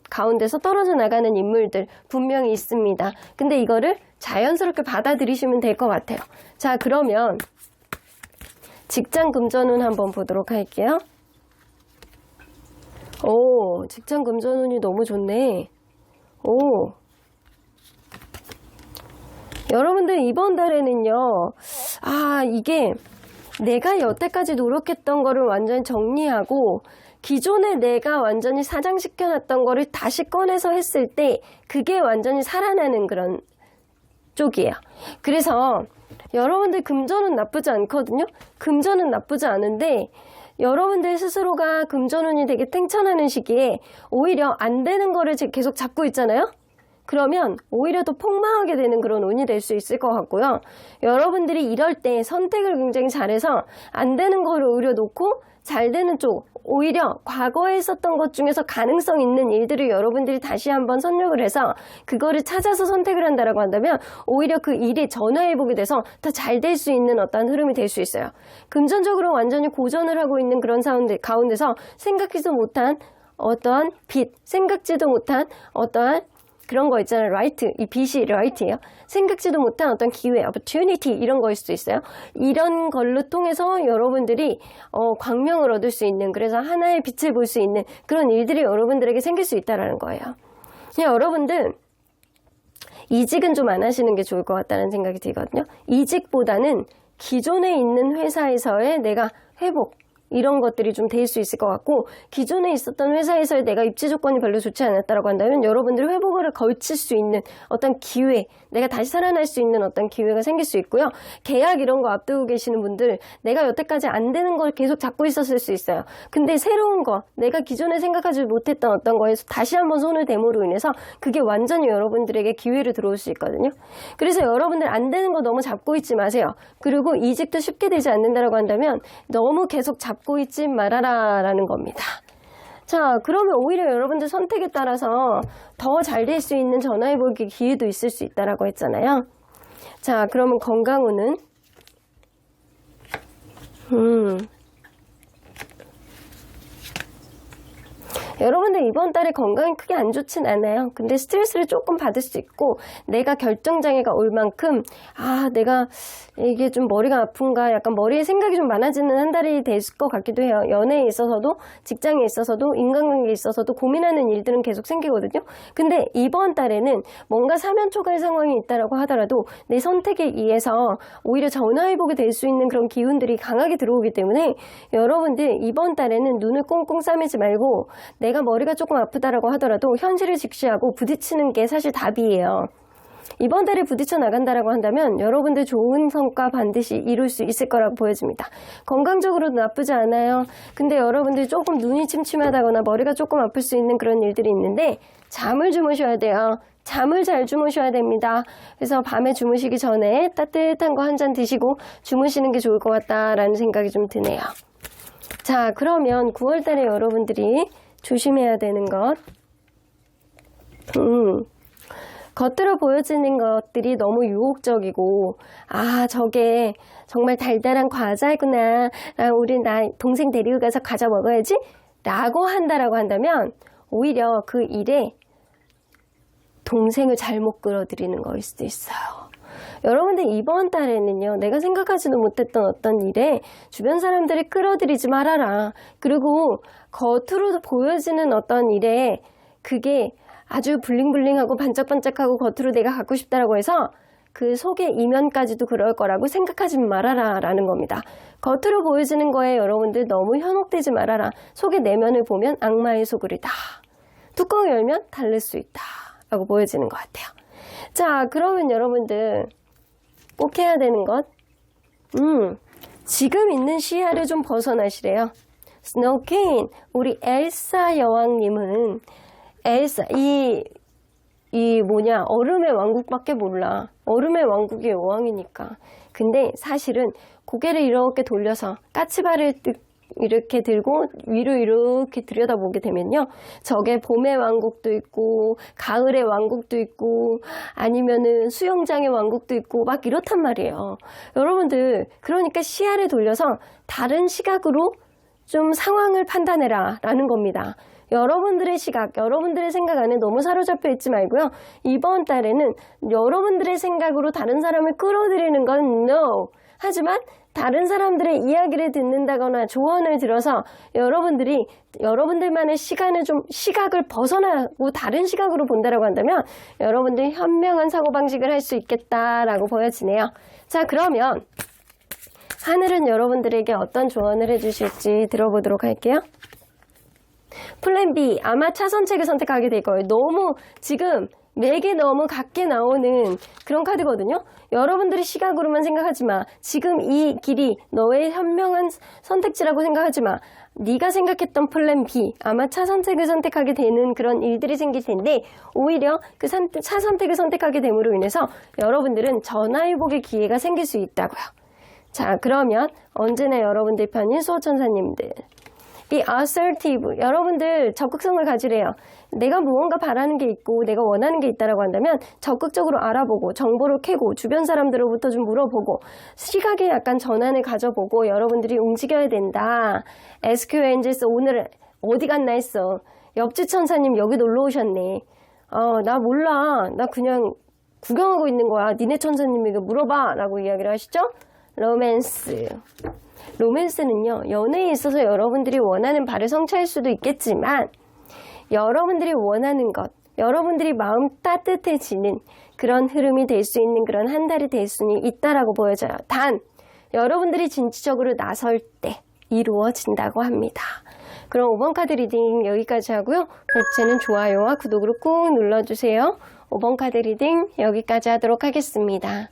가운데서 떨어져 나가는 인물들 분명히 있습니다. 근데 이거를 자연스럽게 받아들이시면 될 것 같아요. 자, 그러면 직장 금전운 한번 보도록 할게요. 직장 금전운이 너무 좋네. 여러분들 이번 달에는요, 이게 내가 여태까지 노력했던 거를 완전히 정리하고 기존에 내가 완전히 사장시켜놨던 거를 다시 꺼내서 했을 때 그게 완전히 살아나는 그런 쪽이에요. 그래서 여러분들 금전은 나쁘지 않거든요. 금전은 나쁘지 않은데 여러분들 스스로가 금전운이 되게 탱천하는 시기에 오히려 안 되는 거를 계속 잡고 있잖아요. 그러면 오히려 더 폭망하게 되는 그런 운이 될 수 있을 것 같고요. 여러분들이 이럴 때 선택을 굉장히 잘해서 안 되는 거를 오히려 놓고 잘 되는 쪽, 오히려 과거에 있었던 것 중에서 가능성 있는 일들을 여러분들이 다시 한번 선택을 해서 그거를 찾아서 선택을 한다라고 한다면 오히려 그 일이 전화해보게 돼서 더 잘 될 수 있는 어떤 흐름이 될 수 있어요. 금전적으로 완전히 고전을 하고 있는 그런 가운데서 생각지도 못한 어떠한 빚, 생각지도 못한 어떠한 그런 거 있잖아요. 라이트, 이 빛이 라이트예요. 생각지도 못한 어떤 기회, opportunity 이런 거일 수도 있어요. 이런 걸로 통해서 여러분들이 광명을 얻을 수 있는, 그래서 하나의 빛을 볼 수 있는 그런 일들이 여러분들에게 생길 수 있다는 거예요. 그냥 여러분들 이직은 좀 안 하시는 게 좋을 것 같다는 생각이 들거든요. 이직보다는 기존에 있는 회사에서의 내가 회복, 이런 것들이 좀 될 수 있을 것 같고, 기존에 있었던 회사에서의 내가 입지 조건이 별로 좋지 않았다고 한다면 여러분들이 회복을 걸칠 수 있는 어떤 기회, 내가 다시 살아날 수 있는 어떤 기회가 생길 수 있고요. 계약 이런 거 앞두고 계시는 분들, 내가 여태까지 안 되는 걸 계속 잡고 있었을 수 있어요. 근데 새로운 거, 내가 기존에 생각하지 못했던 어떤 거에서 다시 한번 손을 대므로 인해서 그게 완전히 여러분들에게 기회를 들어올 수 있거든요. 그래서 여러분들 안 되는 거 너무 잡고 있지 마세요. 그리고 이직도 쉽게 되지 않는다고 한다면 너무 계속 잡고 있지 말아라 라는 겁니다. 자, 그러면 오히려 여러분들 선택에 따라서 더 잘 될 수 있는 전화해보기 기회도 있을 수 있다라고 했잖아요. 자, 그러면 건강운은 여러분들 이번 달에 건강이 크게 안 좋진 않아요. 근데 스트레스를 조금 받을 수 있고, 내가 결정장애가 올 만큼 내가 이게 좀 머리가 아픈가, 약간 머리에 생각이 좀 많아지는 한 달이 될 것 같기도 해요. 연애에 있어서도, 직장에 있어서도, 인간관계에 있어서도 고민하는 일들은 계속 생기거든요. 근데 이번 달에는 뭔가 사면초갈 상황이 있다라고 하더라도 내 선택에 의해서 오히려 전화해보게 될 수 있는 그런 기운들이 강하게 들어오기 때문에 여러분들 이번 달에는 눈을 꽁꽁 싸매지 말고, 내가 머리가 조금 아프다라고 하더라도 현실을 직시하고 부딪히는 게 사실 답이에요. 이번 달에 부딪혀 나간다라고 한다면 여러분들 좋은 성과 반드시 이룰 수 있을 거라고 보여집니다. 건강적으로도 나쁘지 않아요. 근데 여러분들 조금 눈이 침침하다거나 머리가 조금 아플 수 있는 그런 일들이 있는데 잠을 주무셔야 돼요. 잠을 잘 주무셔야 됩니다. 그래서 밤에 주무시기 전에 따뜻한 거 한 잔 드시고 주무시는 게 좋을 것 같다라는 생각이 좀 드네요. 자, 그러면 9월달에 여러분들이 조심해야 되는 것. 겉으로 보여지는 것들이 너무 유혹적이고, 저게 정말 달달한 과자구나. 우리 동생 데리고 가서 과자 먹어야지. 라고 한다라고 한다면 오히려 그 일에 동생을 잘못 끌어들이는 거일 수도 있어요. 여러분들 이번 달에는요, 내가 생각하지도 못했던 어떤 일에 주변 사람들이 끌어들이지 말아라. 그리고 겉으로 보여지는 어떤 일에 그게 아주 블링블링하고 반짝반짝하고 겉으로 내가 갖고 싶다라고 해서 그 속의 이면까지도 그럴 거라고 생각하지 말아라 라는 겁니다. 겉으로 보여지는 거에 여러분들 너무 현혹되지 말아라. 속의 내면을 보면 악마의 소굴이다. 뚜껑을 열면 달릴 수 있다 라고 보여지는 것 같아요. 자, 그러면 여러분들 꼭 해야 되는 것, 지금 있는 시야를 좀 벗어나시래요. 스노우퀸, 우리 엘사 여왕님은 엘사, 얼음의 왕국밖에 몰라. 얼음의 왕국의 여왕이니까. 근데 사실은 고개를 이렇게 돌려서 까치발을 이렇게 들고 위로 이렇게 들여다보게 되면요, 저게 봄의 왕국도 있고 가을의 왕국도 있고 아니면은 수영장의 왕국도 있고 막 이렇단 말이에요. 여러분들, 그러니까 시야를 돌려서 다른 시각으로 좀 상황을 판단해라 라는 겁니다. 여러분들의 시각, 여러분들의 생각 안에 너무 사로잡혀 있지 말고요. 이번 달에는 여러분들의 생각으로 다른 사람을 끌어들이는 건 no. 하지만 다른 사람들의 이야기를 듣는다거나 조언을 들어서 여러분들이 여러분들만의 시각을 벗어나고 다른 시각으로 본다라고 한다면 여러분들이 현명한 사고방식을 할 수 있겠다라고 보여지네요. 자, 그러면 하늘은 여러분들에게 어떤 조언을 해주실지 들어보도록 할게요. 플랜 B, 아마 차선책을 선택하게 될 거예요. 너무 지금 맥이 너무 같게 나오는 그런 카드거든요. 여러분들이 시각으로만 생각하지 마. 지금 이 길이 너의 현명한 선택지라고 생각하지 마. 네가 생각했던 플랜 B, 아마 차 선택을 선택하게 되는 그런 일들이 생길 텐데 오히려 그 차 선택을 선택하게 됨으로 인해서 여러분들은 전화위복의 기회가 생길 수 있다고요. 자, 그러면 언제나 여러분들 편인 수호천사님들. Be assertive. 여러분들 적극성을 가지래요. 내가 무언가 바라는 게 있고 내가 원하는 게 있다라고 한다면 적극적으로 알아보고 정보를 캐고 주변 사람들로부터 좀 물어보고 시각에 약간 전환을 가져보고 여러분들이 움직여야 된다. SQ 엔젤스 오늘 어디 갔나 했어. 옆집 천사님 여기 놀러 오셨네. 나 몰라. 나 그냥 구경하고 있는 거야. 니네 천사님에게 물어봐 라고 이야기를 하시죠. 로맨스. 로맨스는요, 연애에 있어서 여러분들이 원하는 바를 성취할 수도 있겠지만 여러분들이 원하는 것, 여러분들이 마음 따뜻해지는 그런 흐름이 될 수 있는 그런 한 달이 될 수는 있다라고 보여져요. 단, 여러분들이 진취적으로 나설 때 이루어진다고 합니다. 그럼 5번 카드 리딩 여기까지 하고요. 복제는 좋아요와 구독으로 꾹 눌러주세요. 5번 카드 리딩 여기까지 하도록 하겠습니다.